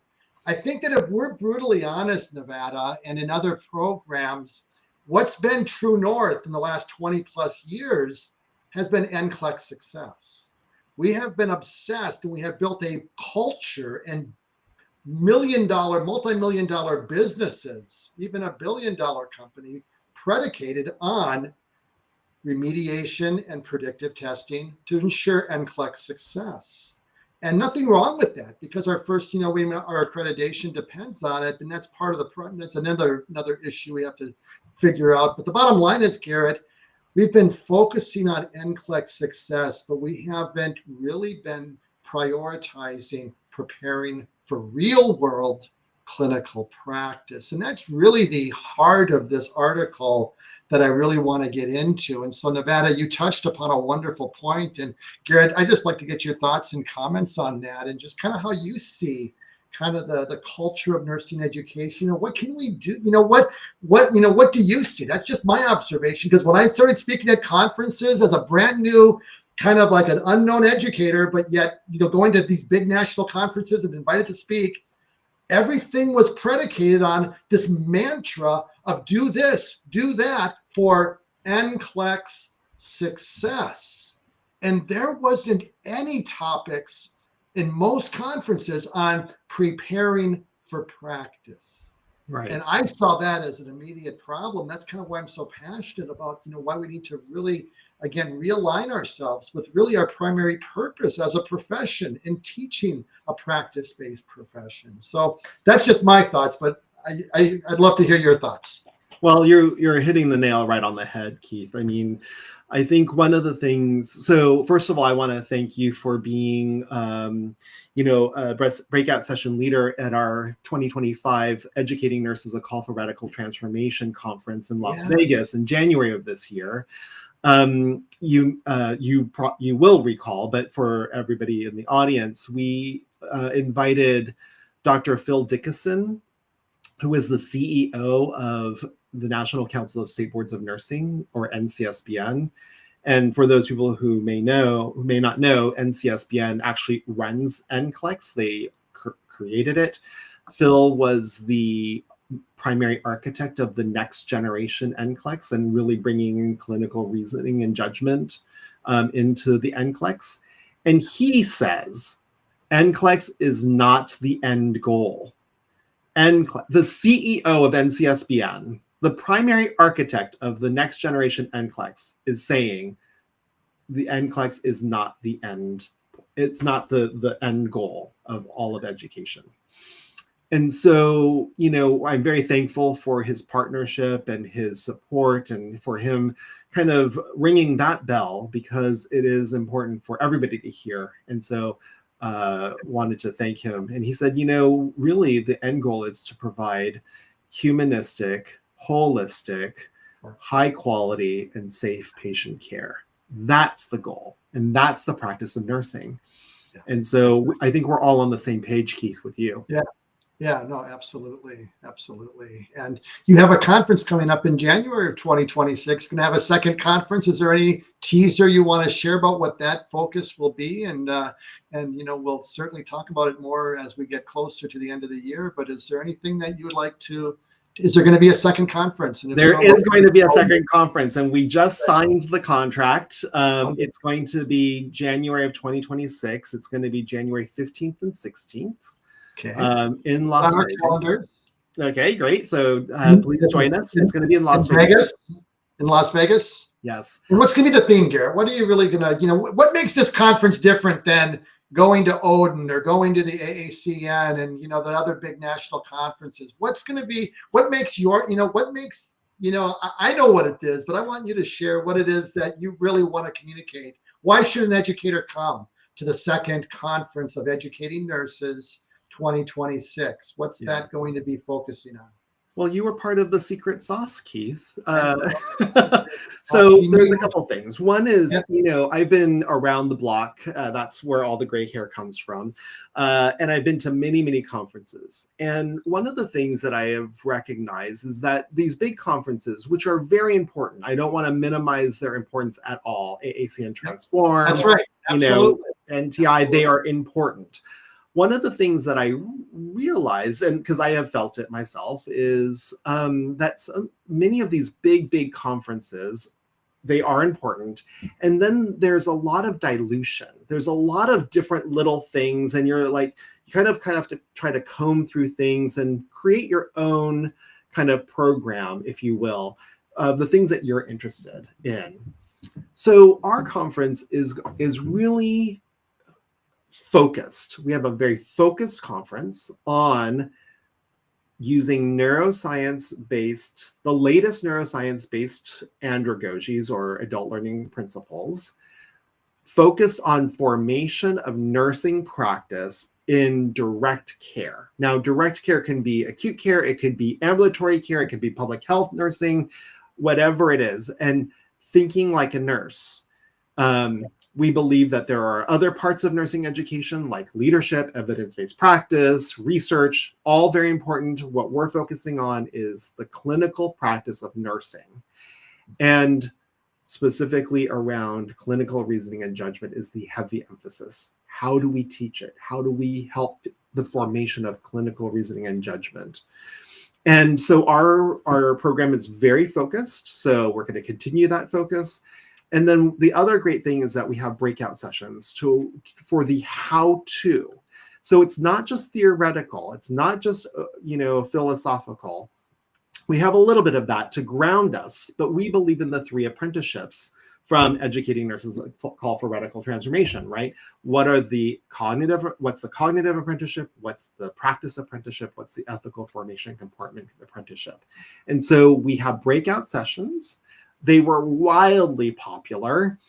I think that if we're brutally honest, Nevada, and in other programs, what's been True North in the last 20 plus years has been NCLEX success. We have been obsessed, and we have built a culture and multi-million dollar businesses, even a $1 billion company, predicated on remediation and predictive testing to ensure NCLEX success. And nothing wrong with that, because our first, our accreditation depends on it, and that's part of that's another issue we have to figure out. But the bottom line is, Garrett, we've been focusing on NCLEX success, but we haven't really been prioritizing preparing for real world clinical practice. And that's really the heart of this article that I really want to get into. And so, Nevada, you touched upon a wonderful point. And Garrett, I'd just like to get your thoughts and comments on that, and just kind of how you see kind of the culture of nursing education, and what can we do? What do you see? That's just my observation, because when I started speaking at conferences as a brand new kind of like an unknown educator, but yet, going to these big national conferences and invited to speak, everything was predicated on this mantra of do this, do that for NCLEX success. And there wasn't any topics in most conferences on preparing for practice. Right. And I saw that as an immediate problem. That's kind of why I'm so passionate about, why we need to really, again, realign ourselves with really our primary purpose as a profession in teaching a practice-based profession. So that's just my thoughts, but I'd love to hear your thoughts. Well, you're hitting the nail right on the head, Keith. I mean, I think one of the things. So first of all, I want to thank you for being, a breakout session leader at our 2025 Educating Nurses: A Call for Radical Transformation conference in Las Vegas in January of this year. You will recall, but for everybody in the audience, we invited Dr. Phil Dickinson, who is the CEO of the National Council of State Boards of Nursing, or NCSBN. And for those people who may not know, NCSBN actually runs NCLEX. They created it. Phil was the primary architect of the next generation NCLEX and really bringing in clinical reasoning and judgment into the NCLEX. And he says NCLEX is not the end goal. The CEO of NCSBN, the primary architect of the next generation NCLEX, is saying the NCLEX is not the end. It's not the end goal of all of education. And so, I'm very thankful for his partnership and his support, and for him kind of ringing that bell, because it is important for everybody to hear. And so wanted to thank him. And he said, really the end goal is to provide humanistic, holistic, high quality, and safe patient care. That's the goal. And that's the practice of nursing. Yeah. And so I think we're all on the same page, Keith, with you. Yeah, no, absolutely. Absolutely. And you have a conference coming up in January of 2026. Going to have a second conference. Is there any teaser you want to share about what that focus will be? And we'll certainly talk about it more as we get closer to the end of the year. But is there anything that you would like to? Is there going to be a second conference? And there is going to be a second conference, and we just signed the contract. It's going to be January of 2026. It's going to be January 15th and 16th. Okay. In Las Vegas. Okay, great. So please join us. It's going to be in Las Vegas. In Las Vegas? Yes. And what's going to be the theme, Garrett? What are you really going to, what makes this conference different than going to Odin or going to the AACN and, the other big national conferences? What's going to be, what makes I know what it is, but I want you to share what it is that you really want to communicate. Why should an educator come to the second conference of Educating Nurses 2026? What's that going to be focusing on? Well, you were part of the secret sauce, Keith. So there's a couple things. One is, I've been around the block. That's where all the gray hair comes from. And I've been to many, many conferences. And one of the things that I have recognized is that these big conferences, which are very important, I don't want to minimize their importance at all. AACN Transform, that's right. Absolutely. NTI, they are important. One of the things that I realized, and because I have felt it myself, is that many of these big conferences, they are important. And then there's a lot of dilution. There's a lot of different little things. And you're like, you kind of have to try to comb through things and create your own kind of program, if you will, of the things that you're interested in. So our conference is really focused. We have a very focused conference on using the latest neuroscience-based andragogies, or adult learning principles, focused on formation of nursing practice in direct care. Now, direct care can be acute care, it could be ambulatory care, it could be public health nursing, whatever it is, and thinking like a nurse. We believe that there are other parts of nursing education like leadership, evidence-based practice, research, all very important. What we're focusing on is the clinical practice of nursing. And specifically around clinical reasoning and judgment is the heavy emphasis. How do we teach it? How do we help the formation of clinical reasoning and judgment? And so our program is very focused. So we're going to continue that focus. And then the other great thing is that we have breakout sessions for the how-to. So it's not just theoretical. It's not just, philosophical. We have a little bit of that to ground us, but we believe in the 3 apprenticeships from educating nurses call for radical transformation, right? What's the cognitive apprenticeship? What's the practice apprenticeship? What's the ethical formation compartment apprenticeship? And so we have breakout sessions. They were wildly popular.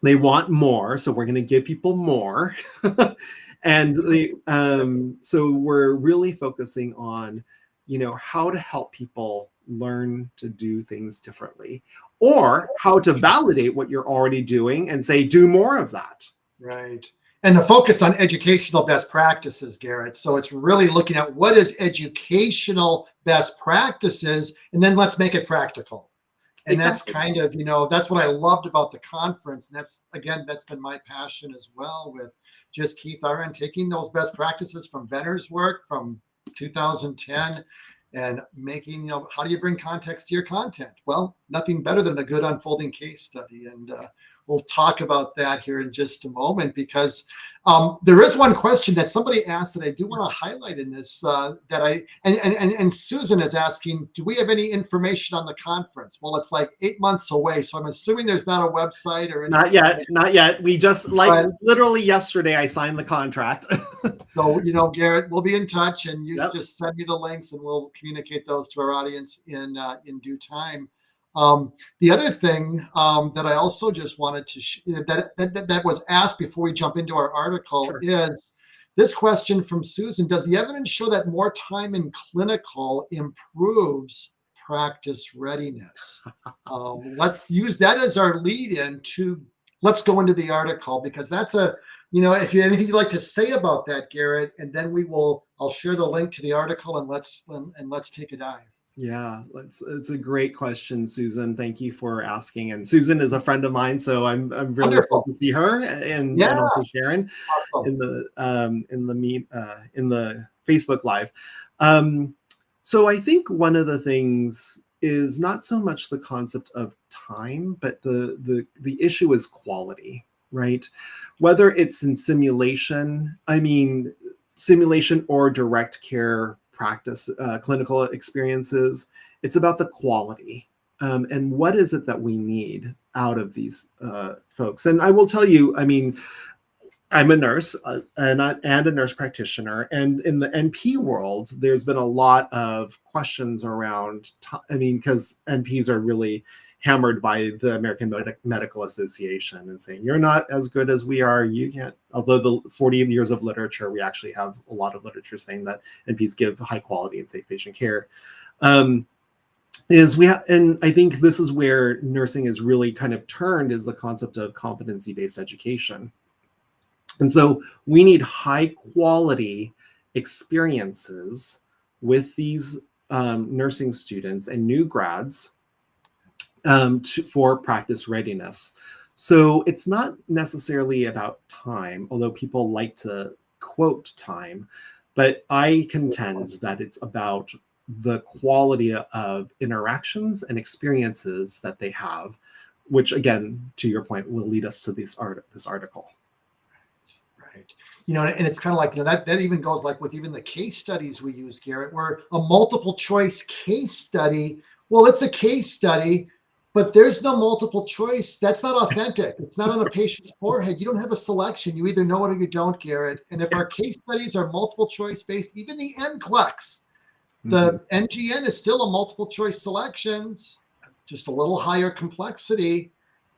They want more, so we're going to give people more. And so we're really focusing on, how to help people learn to do things differently, or how to validate what you're already doing and say, do more of that. Right. And the focus on educational best practices, Garrett. So it's really looking at what is educational best practices, and then let's make it practical. And exactly. That's kind of, that's what I loved about the conference. And that's been my passion as well, with just Keith RN taking those best practices from Benner's work from 2010 and making, how do you bring context to your content? Well, nothing better than a good unfolding case study. And we'll talk about that here in just a moment, because there is one question that somebody asked that I do want to highlight in this, and Susan is asking, do we have any information on the conference? Well, it's like 8 months away, so I'm assuming there's not a website or anything. Not yet. We just literally yesterday I signed the contract. So, Garrett, we'll be in touch, and you just send me the links and we'll communicate those to our audience in due time. The other thing that I also just wanted to that was asked before we jump into our article is this question from Susan: does the evidence show that more time in clinical improves practice readiness? Let's use that as our lead-in to let's go into the article, because that's if you have anything you'd like to say about that, Garrett, and then I'll share the link to the article and let's take a dive. Yeah, it's a great question, Susan. Thank you for asking. And Susan is a friend of mine, so I'm really excited to see her and also Sharon in the Facebook Live. So I think one of the things is not so much the concept of time, but the issue is quality, right? Whether it's in simulation or direct care practice, clinical experiences, it's about the quality and what is it that we need out of these folks. And I will tell you, I'm a nurse and a nurse practitioner, and in the NP world, there's been a lot of questions around, because NPs are really hammered by the American Medical Association and saying, you're not as good as we are. You can't, although the 40 years of literature, we actually have a lot of literature saying that NPs give high quality and safe patient care. And I think this is where nursing is really kind of turned, is the concept of competency-based education. And so we need high quality experiences with these nursing students and new grads for practice readiness. So it's not necessarily about time, although people like to quote time, but I contend that it's about the quality of interactions and experiences that they have, which again, to your point, will lead us to this article. Right. And it's kind of like, that even goes like with even the case studies we use, Garrett, where a multiple choice case study, well, it's a case study, but there's no multiple choice. That's not authentic. It's not on a patient's forehead. You don't have a selection. You either know it or you don't, Garrett. And if our case studies are multiple choice based, even the NCLEX, the NGN is still a multiple choice selections, just a little higher complexity.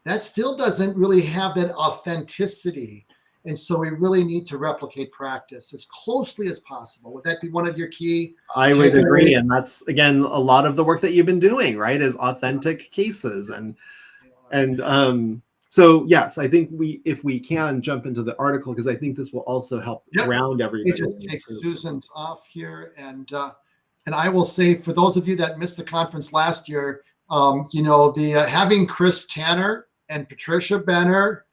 That still doesn't really have that authenticity. And so we really need to replicate practice as closely as possible. Would that be one of your key? I would agree. And that's, again, a lot of the work that you've been doing, right, is authentic cases. So yes, I think if we can jump into the article, because I think this will also help ground everybody. Just take Susan's off here. And I will say, for those of you that missed the conference last year, having Chris Tanner and Patricia Benner,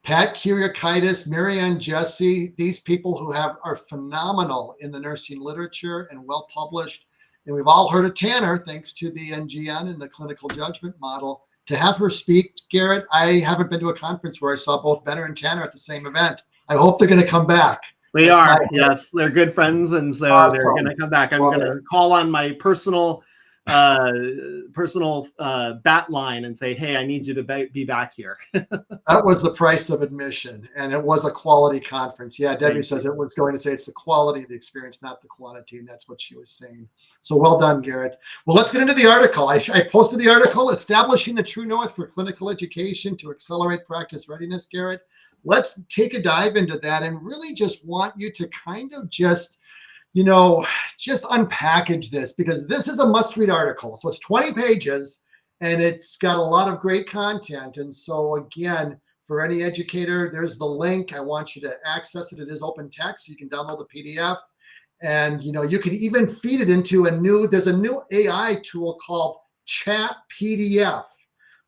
Pat Kyriakidis, Marianne Jesse, these people who are phenomenal in the nursing literature and well published. And we've all heard of Tanner, thanks to the NGN and the clinical judgment model. To have her speak, Garrett, I haven't been to a conference where I saw both Benner and Tanner at the same event. I hope they're going to come back. They are, yes. They're good friends, and so awesome. They're going to come back. I'm going to call on my personal personal bat line and say, hey, I need you to be back here. That was the price of admission, and it was a quality conference. Yeah, Debbie says it was going to say it's the quality of the experience, not the quantity, and that's what she was saying. So well done, Garrett. Well, let's get into the article. I posted the article, Establishing the True North for Clinical Education to Accelerate Practice Readiness, Garrett. Let's take a dive into that and really just want you to kind of just unpackage this, because this is a must-read article. So it's 20 pages. And it's got a lot of great content. And so again, for any educator, there's the link. I want you to access it. It is open text. So you can download the PDF. And you can even feed it into there's a new AI tool called Chat PDF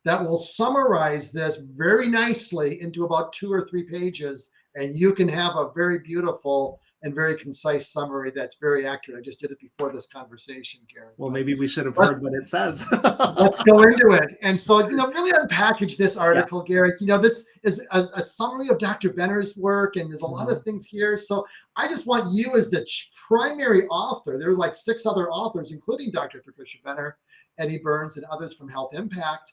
that will summarize this very nicely into about 2 or 3 pages. And you can have a very beautiful and very concise summary that's very accurate. I just did it before this conversation, Garrett. Well, maybe we should have heard what it says. Let's go into it. And so, really unpackage this article, yeah. Garrett. This is a summary of Dr. Benner's work, and there's a lot of things here. So I just want you as the primary author. There are like 6 other authors, including Dr. Patricia Benner, Eddie Burns, and others from Health Impact.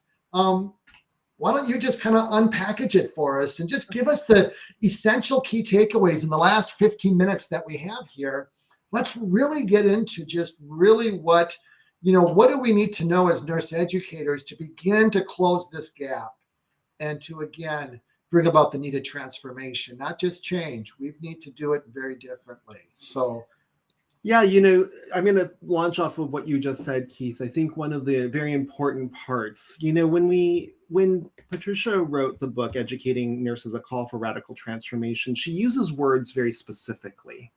Why don't you just kind of unpackage it for us and just give us the essential key takeaways in the last 15 minutes that we have here. Let's really get into just really what do we need to know as nurse educators to begin to close this gap and to, again, bring about the needed transformation, not just change. We need to do it very differently. So yeah, I'm going to launch off of what you just said, Keith. I think one of the very important parts, when Patricia wrote the book, Educating Nurses, A Call for Radical Transformation, she uses words very specifically.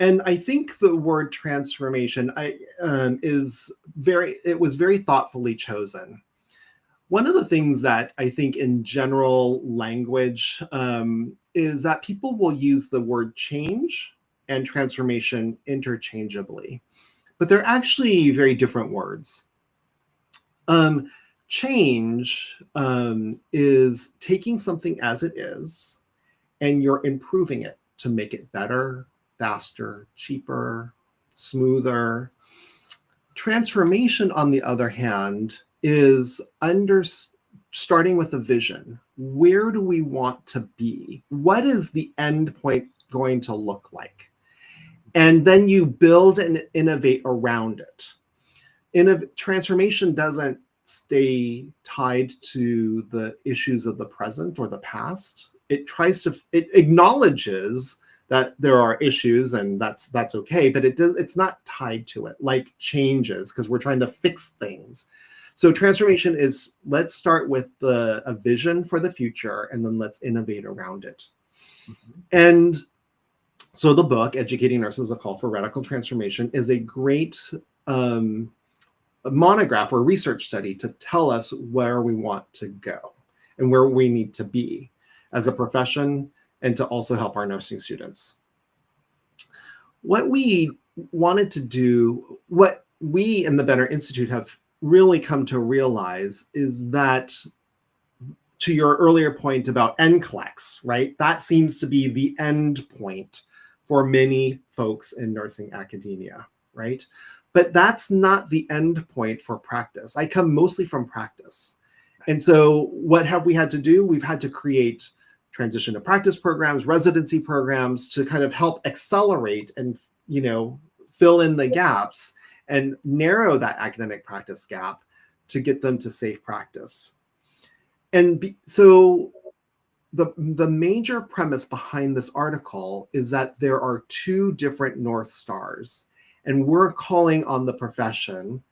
And I think the word transformation was very thoughtfully chosen. One of the things that I think in general language is that people will use the word change and transformation interchangeably, but they're actually very different words. Change is taking something as it is and you're improving it to make it better, faster, cheaper, smoother. Transformation, on the other hand, is starting with a vision. Where do we want to be? What is the end point going to look like? And then you build and innovate around it. Transformation doesn't stay tied to the issues of the present or the past. It acknowledges that there are issues, and that's okay, but it's not tied to it like changes, because we're trying to fix things. So transformation is, let's start with a vision for the future, and then let's innovate around it. Mm-hmm. And so the book, Educating Nurses, A Call for Radical Transformation, is a great monograph or research study to tell us where we want to go and where we need to be as a profession, and to also help our nursing students. What we wanted to do, what we in the Benner Institute have really come to realize, is that, to your earlier point about NCLEX, right? That seems to be the end point for many folks in nursing academia, right? But that's not the end point for practice. I come mostly from practice. And so what have we had to do? We've had to create transition to practice programs, residency programs, to kind of help accelerate and, fill in the gaps and narrow that academic practice gap to get them to safe practice. And so the major premise behind this article is that there are 2 different North Stars, and we're calling on the profession,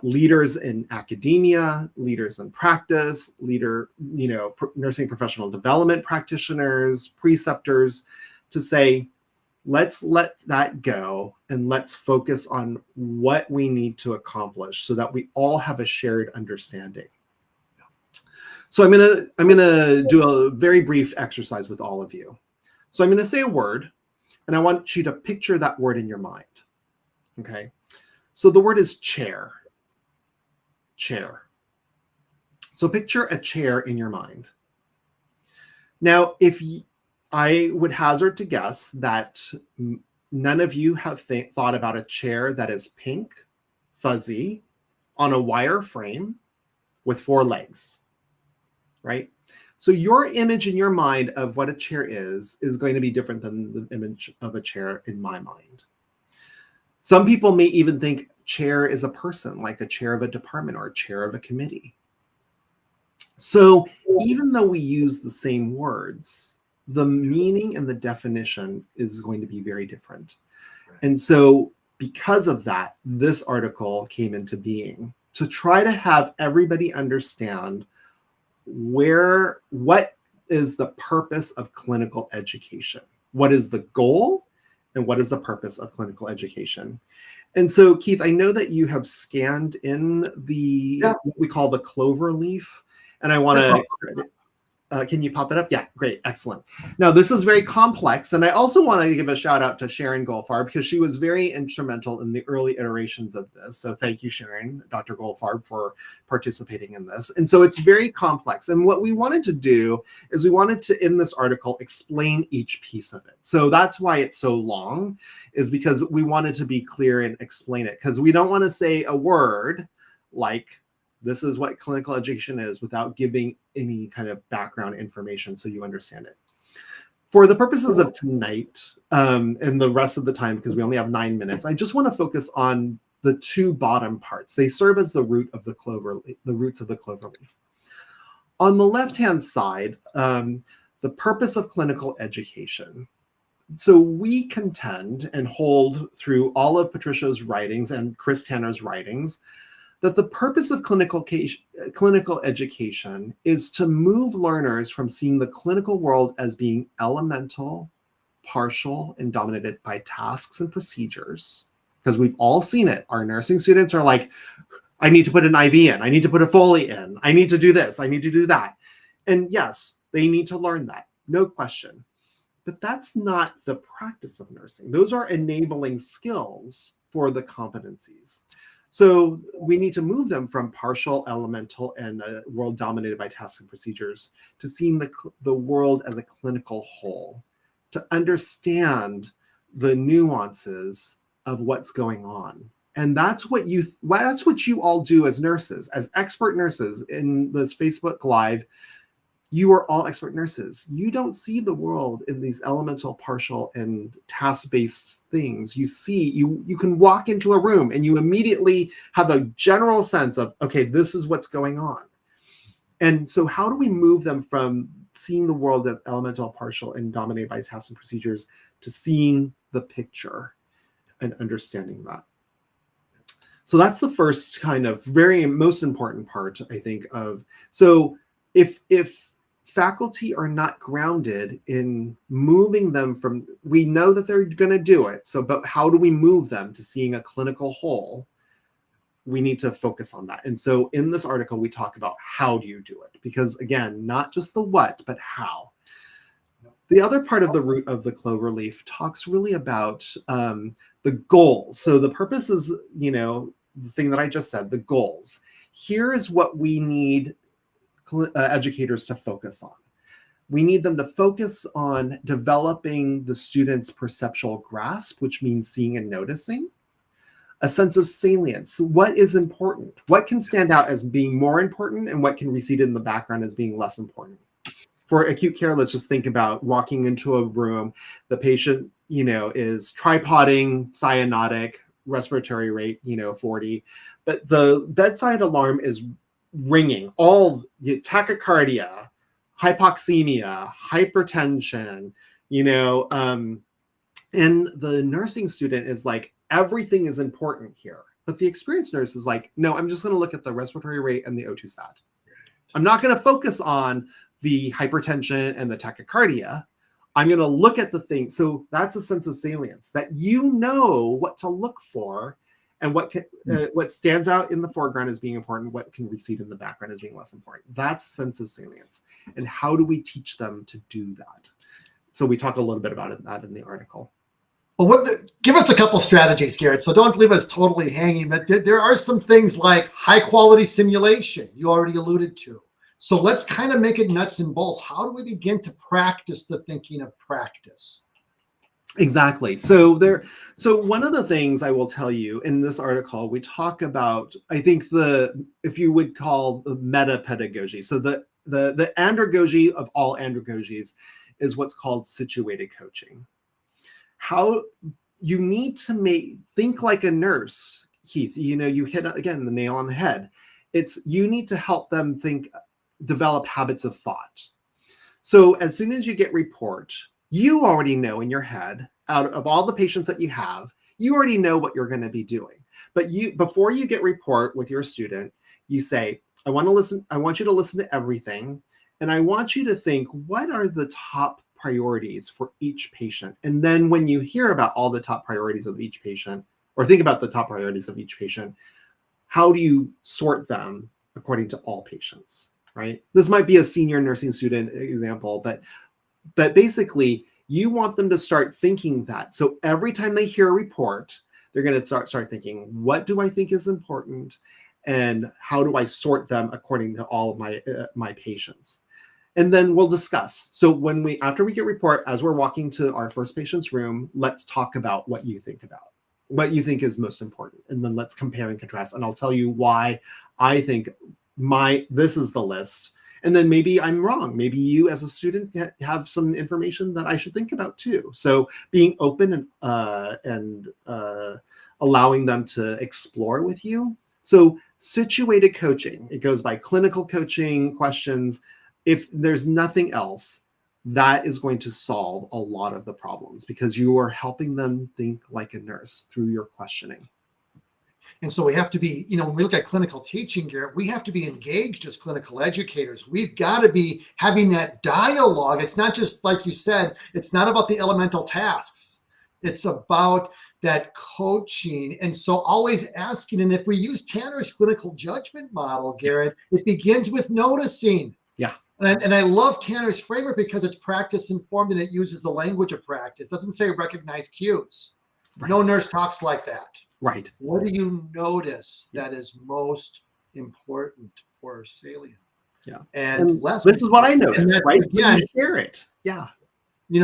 leaders in academia, leaders in practice, nursing professional development practitioners, preceptors, to say, let's let that go and let's focus on what we need to accomplish so that we all have a shared understanding. So I'm gonna do a very brief exercise with all of you. So I'm gonna say a word, and I want you to picture that word in your mind. Okay. So the word is chair. Chair. So picture a chair in your mind. Now, I would hazard to guess that none of you have thought about a chair that is pink, fuzzy on a wire frame with 4 legs, right? So your image in your mind of what a chair is going to be different than the image of a chair in my mind. Some people may even think chair is a person, like a chair of a department or a chair of a committee. So even though we use the same words, the meaning and the definition is going to be very different. And so because of that, this article came into being to try to have everybody understand what is the purpose of clinical education? What is the goal and what is the purpose of clinical education? And so, Keith, I know that you have scanned in what we call the clover leaf, and I want to can you pop it up? Yeah, great, excellent. Now, this is very complex, and I also want to give a shout out to Sharon Goldfarb because she was very instrumental in the early iterations of this. So thank you, Sharon, Dr. Goldfarb, for participating in this. And so it's very complex. And what we wanted to do is we wanted to, in this article, explain each piece of it. So that's why it's so long, is because we wanted to be clear and explain it, because we don't want to say a word like, this is what clinical education is, without giving any kind of background information so you understand it. For the purposes of tonight and the rest of the time, because we only have 9 minutes, I just want to focus on the 2 bottom parts. They serve as the roots of the clover leaf. On the left-hand side, the purpose of clinical education. So we contend and hold through all of Patricia's writings and Chris Tanner's writings that the purpose of clinical education is to move learners from seeing the clinical world as being elemental, partial, and dominated by tasks and procedures. Because we've all seen it. Our nursing students are like, I need to put an IV in. I need to put a Foley in. I need to do this. I need to do that. And yes, they need to learn that. No question. But that's not the practice of nursing. Those are enabling skills for the competencies. So we need to move them from partial, elemental, and a world dominated by tasks and procedures to seeing the world as a clinical whole, to understand the nuances of what's going on. And that's what you all do as nurses, as expert nurses in this Facebook Live. You are all expert nurses. You don't see the world in these elemental, partial, and task-based things. You see, you can walk into a room and you immediately have a general sense of, okay, this is what's going on. And so how do we move them from seeing the world as elemental, partial, and dominated by tasks and procedures to seeing the picture and understanding that? So that's the first kind of most important part, I think, of. So if faculty are not grounded in moving them from, we know that they're going to do it. So, but how do we move them to seeing a clinical whole? We need to focus on that. And so in this article, we talk about how do you do it? Because again, not just the what, but how. The other part of the root of the clover leaf talks really about the goals. So the purpose is, the thing that I just said, the goals. Here is what we need educators to focus on. We need them to focus on developing the student's perceptual grasp, which means seeing and noticing, a sense of salience. What is important? What can stand out as being more important and what can recede in the background as being less important? For acute care, let's just think about walking into a room. The patient, is tripoding, cyanotic, respiratory rate, 40, but the bedside alarm is ringing, all tachycardia, hypoxemia, hypertension, and the nursing student is like, everything is important here. But the experienced nurse is like, no, I'm just going to look at the respiratory rate and the O2 sat. I'm not going to focus on the hypertension and the tachycardia. I'm going to look at the thing. So that's a sense of salience, that what to look for. And what stands out in the foreground as being important, what can recede in the background as being less important. That's sense of salience. And how do we teach them to do that? So we talk a little bit about that in the article. Well, give us a couple strategies, Garrett. So don't leave us totally hanging. But there are some things like high quality simulation you already alluded to. So let's kind of make it nuts and bolts. How do we begin to practice the thinking of practice? Exactly. So one of the things I will tell you in this article, we talk about, I think if you would call the meta pedagogy. So the andragogy of all andragogies is what's called situated coaching. How you need to think like a nurse, Keith. You hit again the nail on the head. You need to help them develop habits of thought. So as soon as you get report, you already know in your head, out of all the patients that you have, you already know what you're going to be doing. But before you get report with your student, you say, I want you to listen to everything. And I want you to think, what are the top priorities for each patient? And then when you hear about all the top priorities of each patient, or think about the top priorities of each patient, how do you sort them according to all patients, right? This might be a senior nursing student example, but basically you want them to start thinking that. So every time they hear a report, they're going to start thinking, what do I think is important? And how do I sort them according to all of my patients? And then we'll discuss. So after we get report, as we're walking to our first patient's room, let's talk about what you think is most important. And then let's compare and contrast. And I'll tell you why I think this is the list. And then maybe I'm wrong. Maybe you as a student have some information that I should think about too. So being open and allowing them to explore with you. So situated coaching, it goes by clinical coaching questions. If there's nothing else, that is going to solve a lot of the problems because you are helping them think like a nurse through your questioning. And so we have to be, when we look at clinical teaching, Garrett, we have to be engaged as clinical educators. We've got to be having that dialogue. It's not just, like you said, it's not about the elemental tasks. It's about that coaching. And so always asking, and if we use Tanner's clinical judgment model, Garrett, it begins with noticing. Yeah. And I love Tanner's framework because it's practice informed and it uses the language of practice. It doesn't say recognize cues. Right. No nurse talks like that. Right. What do you notice that is most important or salient? Yeah. And less. This is what I noticed, right? Yeah. So you share it. Yeah.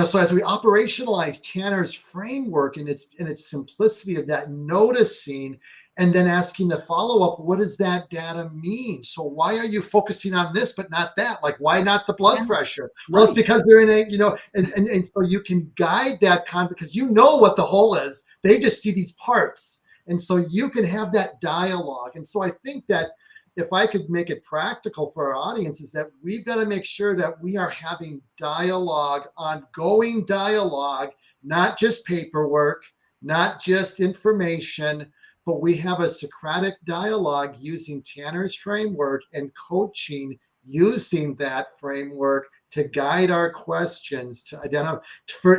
So as we operationalize Tanner's framework and its simplicity of that noticing, and then asking the follow-up, what does that data mean? So why are you focusing on this but not that? Like, why not the blood pressure? Right. Well, it's because they're in a, and so you can guide that because you know what the whole is. They just see these parts. And so you can have that dialogue. And so I think that if I could make it practical for our audience is that we've got to make sure that we are having dialogue, ongoing dialogue, not just paperwork, not just information, but we have a Socratic dialogue using Tanner's framework and coaching using that framework to guide our questions, to identify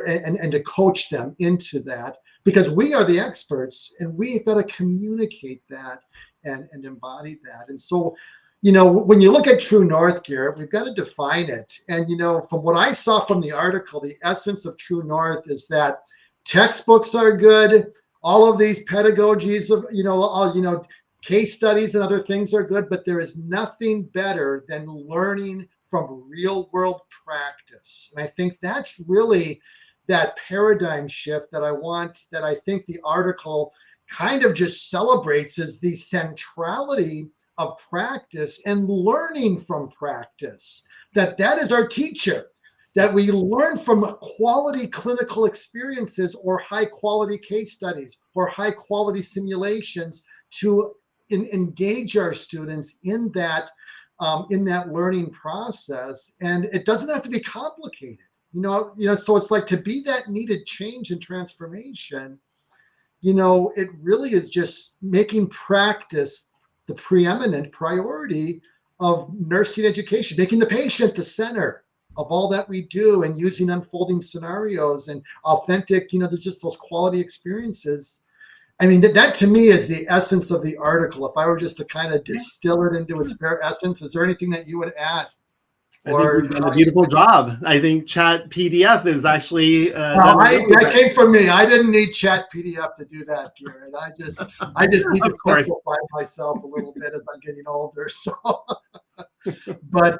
and to coach them into that, because we are the experts and we've got to communicate that and embody that. And so, when you look at True North, Garrett, we've got to define it. And, from what I saw from the article, the essence of True North is that textbooks are good. All of these pedagogies of, case studies and other things are good, but there is nothing better than learning from real world practice. And I think that's really that paradigm shift that I think the article kind of just celebrates is the centrality of practice and learning from practice, that is our teacher. That we learn from quality clinical experiences or high quality case studies or high quality simulations to engage our students in that learning process. And it doesn't have to be complicated, so it's like to be that needed change and transformation, it really is just making practice the preeminent priority of nursing education, making the patient the center of all that we do and using unfolding scenarios and authentic, there's just those quality experiences. I mean, that to me is the essence of the article. If I were just to kind of distill it into its bare essence, is there anything that you would add? I think you've done a beautiful job. I think Chat PDF is actually. That came from me. I didn't need Chat PDF to do that, Garrett. I just need to simplify myself a little bit as I'm getting older. So, but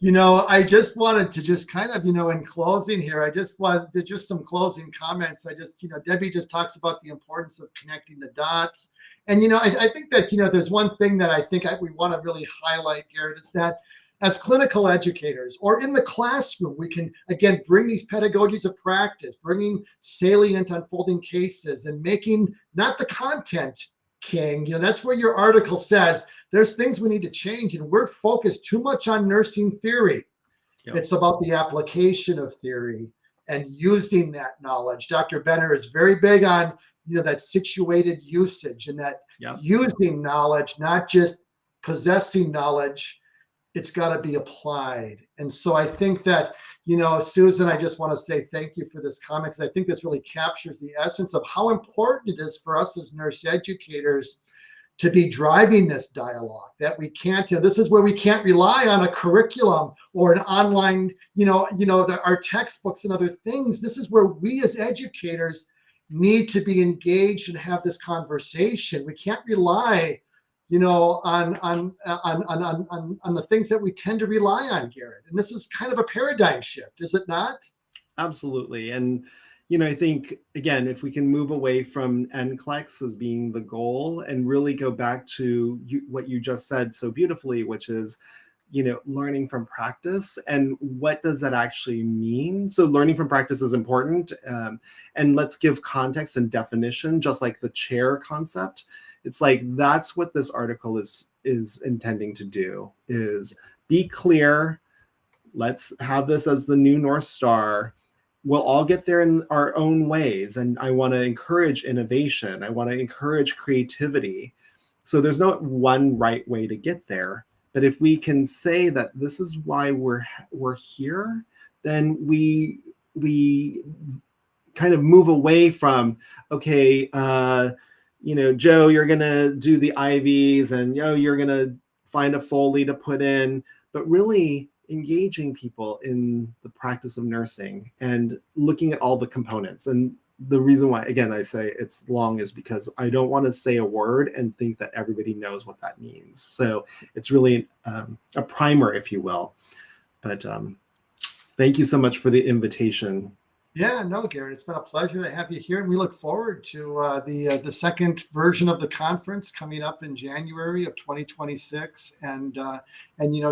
I just wanted to just kind of, in closing here, I just wanted to just some closing comments. I just, Debbie just talks about the importance of connecting the dots. And, I think that, there's one thing that I think we want to really highlight, Garrett, is that as clinical educators or in the classroom, we can, again, bring these pedagogies of practice, bringing salient unfolding cases and making not the content king. That's where your article says there's things we need to change, and we're focused too much on nursing theory. Yep. It's about the application of theory and using that knowledge. Dr. Benner is very big on, that situated usage and that using knowledge, not just possessing knowledge. It's got to be applied. And so I think that, Susan, I just want to say thank you for this comment, because I think this really captures the essence of how important it is for us as nurse educators to be driving this dialogue, that we can't, this is where we can't rely on a curriculum or an online, our textbooks and other things. This is where we as educators need to be engaged and have this conversation. We can't rely, on the things that we tend to rely on, Garrett. And this is kind of a paradigm shift, is it not? Absolutely. And I think, again, if we can move away from NCLEX as being the goal and really go back to what you just said so beautifully, which is, learning from practice, and what does that actually mean? So learning from practice is important. And let's give context and definition, just like the chair concept. It's like, that's what this article is intending to do, is be clear. Let's have this as the new North Star. We'll all get there in our own ways. And I want to encourage innovation. I want to encourage creativity. So there's no one right way to get there. But if we can say that this is why we're here, then we kind of move away from, okay, Joe, you're going to do the IVs, and you're going to find a Foley to put in, but really engaging people in the practice of nursing and looking at all the components. And the reason why, again, I say it's long is because I don't want to say a word and think that everybody knows what that means. So it's really a primer, if you will. But thank you so much for the invitation. Yeah, no, Garrett, it's been a pleasure to have you here. And we look forward to the second version of the conference coming up in January of 2026. And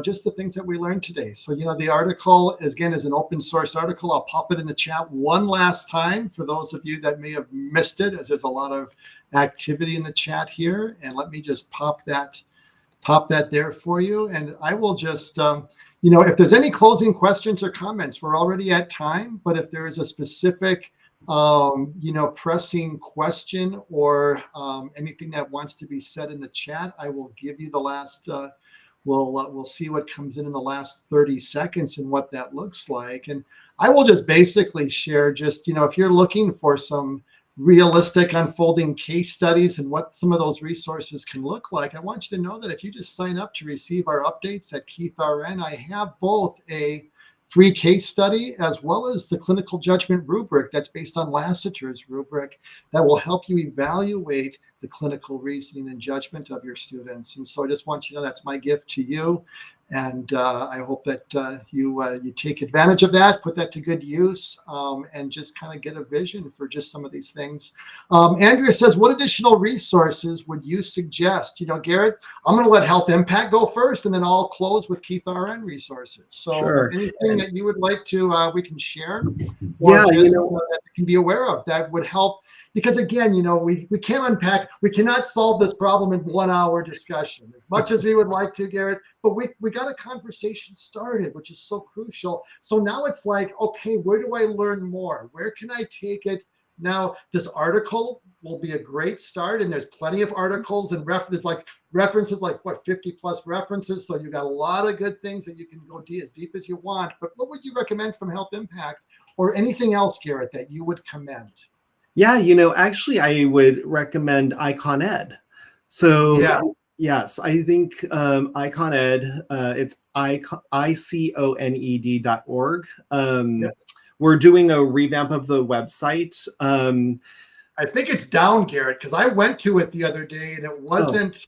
just the things that we learned today. So, the article, is an open source article. I'll pop it in the chat one last time for those of you that may have missed it, as there's a lot of activity in the chat here. And let me just pop that there for you. And I will just... if there's any closing questions or comments, we're already at time, but if there is a specific, pressing question or anything that wants to be said in the chat, I will give you the last, we'll see what comes in the last 30 seconds and what that looks like. And I will just basically share if you're looking for some realistic unfolding case studies and what some of those resources can look like, I want you to know that if you just sign up to receive our updates at Keith RN, I have both a free case study as well as the clinical judgment rubric that's based on Lassiter's rubric that will help you evaluate the clinical reasoning and judgment of your students. And so I just want you to know that's my gift to you. And I hope that you take advantage of that, put that to good use, and just kind of get a vision for just some of these things. Andrea says, what additional resources would you suggest? Garrett, I'm going to let Health Impact go first, and then I'll close with Keith RN resources. So sure. Anything that you would like to, we can share, or that you can be aware of that would help. Because again, we can't unpack, we cannot solve this problem in 1 hour discussion, as much as we would like to, Garrett, but we got a conversation started, which is so crucial. So now it's like, okay, where do I learn more? Where can I take it? Now, this article will be a great start, and there's plenty of articles and references like what, 50 plus references. So you got a lot of good things that you can go as deep as you want. But what would you recommend from Health Impact or anything else, Garrett, that you would commend? Yeah, actually, I would recommend IconEd. So yeah. Yes, I think IconEd, it's iconed.org. We're doing a revamp of the website. I think it's down, Garrett, because I went to it the other day and it wasn't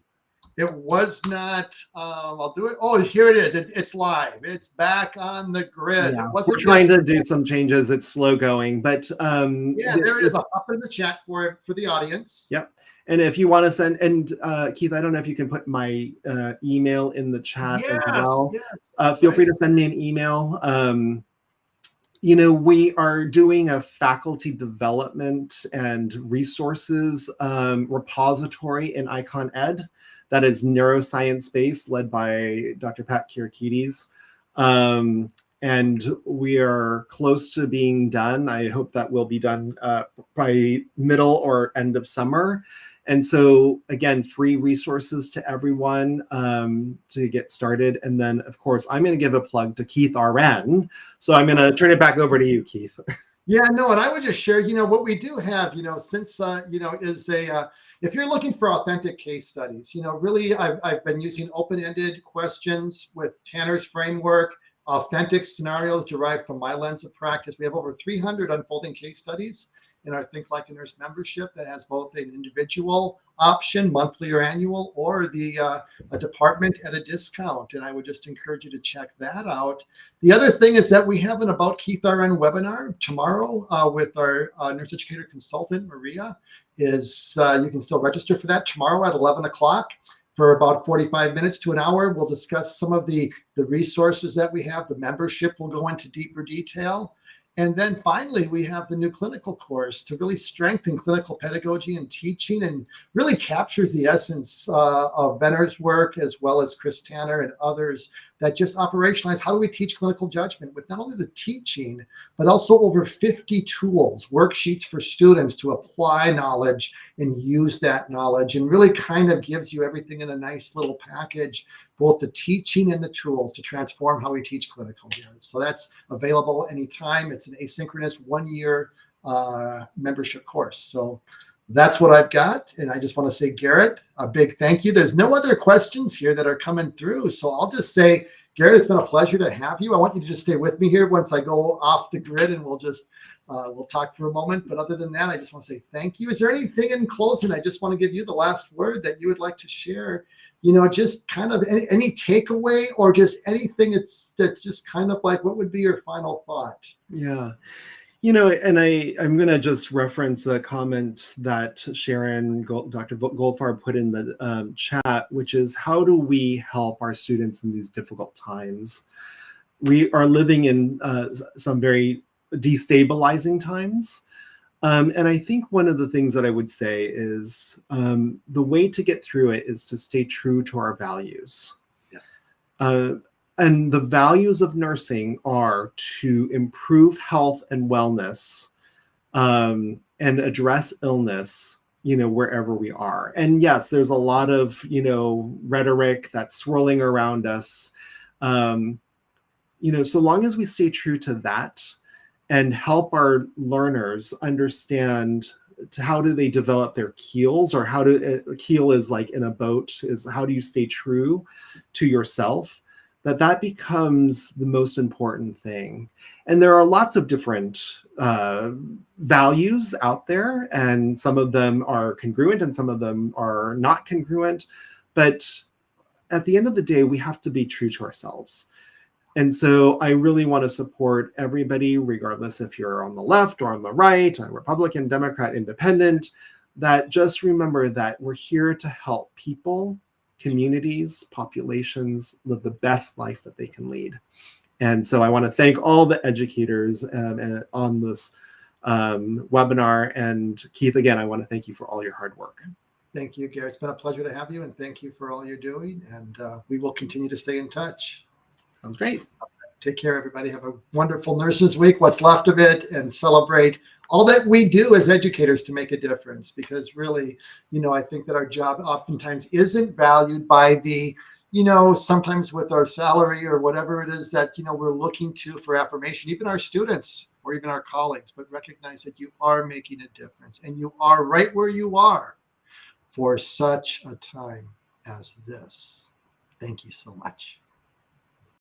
It was not. I'll do it. Oh, here it is. It's live. It's back on the grid. Yeah, It we're wasn't trying to yesterday. do some changes. It's slow going, but Yeah, there it is. I'll pop it in the chat for the audience. yep. And if you want to send, and Keith, I don't know if you can put my email in the chat as Yes, well. yes. Feel Right. free to send me an email. You know, we are doing a faculty development and resources repository in Icon Ed that is neuroscience based, led by Dr. Pat Kirikides. And we are close to being done. I hope that will be done by middle or end of summer. And so, again, free resources to everyone to get started. And then, of course, I'm going to give a plug to Keith RN. So I'm going to turn it back over to you, Keith. Yeah, no, and I would just share, what we do have, since, is if you're looking for authentic case studies, really, I've been using open-ended questions with Tanner's framework, authentic scenarios derived from my lens of practice. We have over 300 unfolding case studies in our Think Like a Nurse membership that has both an individual option, monthly or annual, or a department at a discount. And I would just encourage you to check that out. The other thing is that we have an About Keith RN webinar tomorrow with our nurse educator consultant, Maria. You can still register for that tomorrow at 11 o'clock. For about 45 minutes to an hour, we'll discuss some of the resources that we have. The membership will go into deeper detail. And then finally, we have the new clinical course to really strengthen clinical pedagogy and teaching, and really captures the essence of Benner's work, as well as Chris Tanner and others, that just operationalize how do we teach clinical judgment with not only the teaching, but also over 50 tools, worksheets for students to apply knowledge and use that knowledge, and really kind of gives you everything in a nice little package, both the teaching and the tools to transform how we teach clinical here. So that's available anytime. It's an asynchronous 1-year membership course. So that's what I've got. And I just want to say, Garrett, a big thank you. There's no other questions here that are coming through. So I'll just say, Garrett, it's been a pleasure to have you. I want you to just stay with me here once I go off the grid, and we'll talk for a moment. But other than that, I just want to say thank you. Is there anything in closing? I just want to give you the last word that you would like to share. Just kind of any takeaway, or just anything that's just kind of like, what would be your final thought? Yeah. And I'm going to just reference a comment that Sharon, Dr. Goldfarb put in the chat, which is, how do we help our students in these difficult times? We are living in some very destabilizing times. And I think one of the things that I would say is the way to get through it is to stay true to our values. Yeah. And the values of nursing are to improve health and wellness and address illness, wherever we are. And yes, there's a lot of, rhetoric that's swirling around us. So long as we stay true to that and help our learners understand how do they develop their keels, or keel is like in a boat, is how do you stay true to yourself? That becomes the most important thing. And there are lots of different values out there, and some of them are congruent and some of them are not congruent. But at the end of the day, we have to be true to ourselves. And so I really want to support everybody, regardless if you're on the left or on the right, a Republican, Democrat, Independent, that just remember that we're here to help people, communities, populations live the best life that they can lead. And so I want to thank all the educators on this webinar. And Keith, again, I want to thank you for all your hard work. Thank you, Garrett. It's been a pleasure to have you, and thank you for all you're doing. And we will continue to stay in touch. Sounds great. Take care, everybody. Have a wonderful Nurses Week, what's left of it, and celebrate all that we do as educators to make a difference. Because really, I think that our job oftentimes isn't valued by the, sometimes with our salary or whatever it is that, we're looking to for affirmation, even our students or even our colleagues, but recognize that you are making a difference, and you are right where you are for such a time as this. Thank you so much.